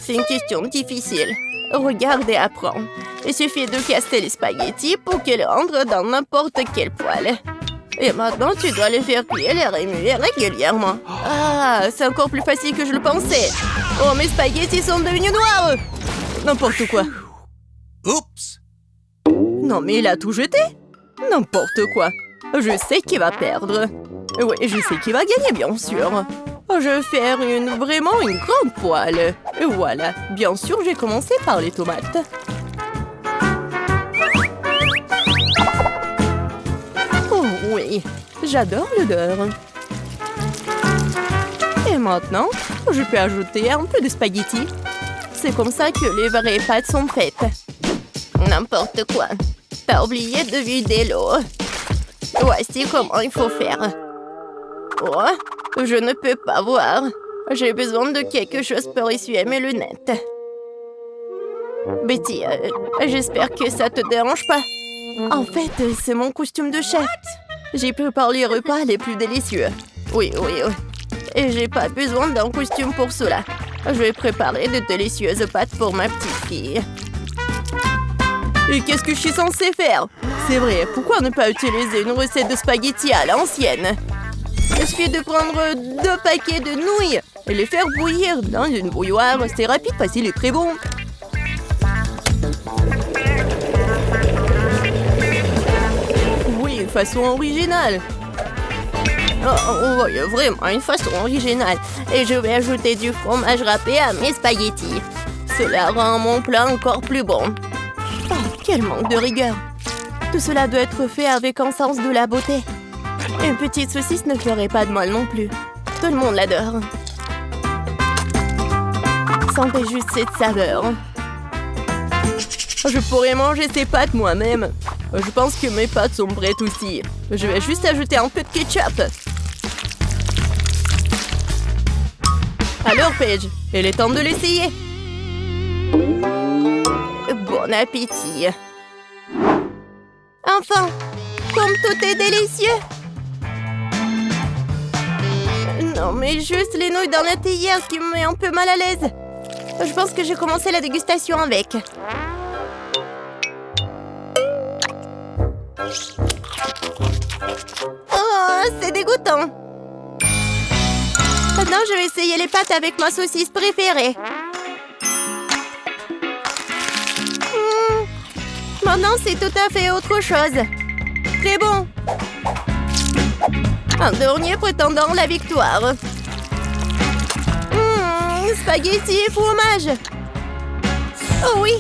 c'est une question difficile. Regarde et apprends. Il suffit de casser les spaghettis pour qu'ils rentrent dans n'importe quel poêle. Et maintenant, tu dois les faire cuire et remuer régulièrement. Ah, c'est encore plus facile que je le pensais. Oh, mes spaghettis sont devenus noirs. N'importe quoi. Oups! Non, mais il a tout jeté. N'importe quoi. Je sais qui va perdre. Oui, je sais qui va gagner, bien sûr. Je vais faire vraiment une grande poêle. Et voilà. Bien sûr, j'ai commencé par les tomates. Oh oui, j'adore l'odeur. Et maintenant, je peux ajouter un peu de spaghettis. C'est comme ça que les vraies pâtes sont faites. N'importe quoi. T'as oublié de vider l'eau. Voici comment il faut faire. Oh, je ne peux pas voir. J'ai besoin de quelque chose pour essuyer mes lunettes. Betty, j'espère que ça te dérange pas. En fait, c'est mon costume de chef. J'ai préparé les repas les plus délicieux. Oui. Et j'ai pas besoin d'un costume pour cela. Je vais préparer de délicieuses pâtes pour ma petite fille. Et qu'est-ce que je suis censée faire? C'est vrai, pourquoi ne pas utiliser une recette de spaghettis à l'ancienne? Il suffit de prendre 2 paquets de nouilles et les faire bouillir dans une bouilloire. C'est rapide, facile et très bon. Oui, une façon originale. Oh, il y a vraiment une façon originale. Et je vais ajouter du fromage râpé à mes spaghettis. Cela rend mon plat encore plus bon. Oh, quel manque de rigueur. Tout cela doit être fait avec un sens de la beauté. Une petite saucisse ne ferait pas de mal non plus. Tout le monde l'adore. Sentez juste cette saveur. Je pourrais manger ces pâtes moi-même. Je pense que mes pâtes sont prêtes aussi. Je vais juste ajouter un peu de ketchup. Alors, Paige, il est temps de l'essayer. Bon appétit. Enfin, comme tout est délicieux. Non, mais juste les nouilles dans la théière qui me met un peu mal à l'aise. Je pense que j'ai commencé la dégustation avec. Oh, c'est dégoûtant. Maintenant, je vais essayer les pâtes avec ma saucisse préférée. Maintenant, c'est tout à fait autre chose. Très bon. Un dernier prétendant la victoire. Spaghetti et fromage. Oh oui,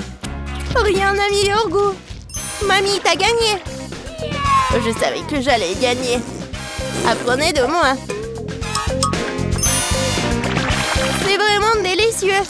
rien n'a meilleur goût. Mamie, t'as gagné. Je savais que j'allais gagner. Apprenez de moi. C'est vraiment délicieux.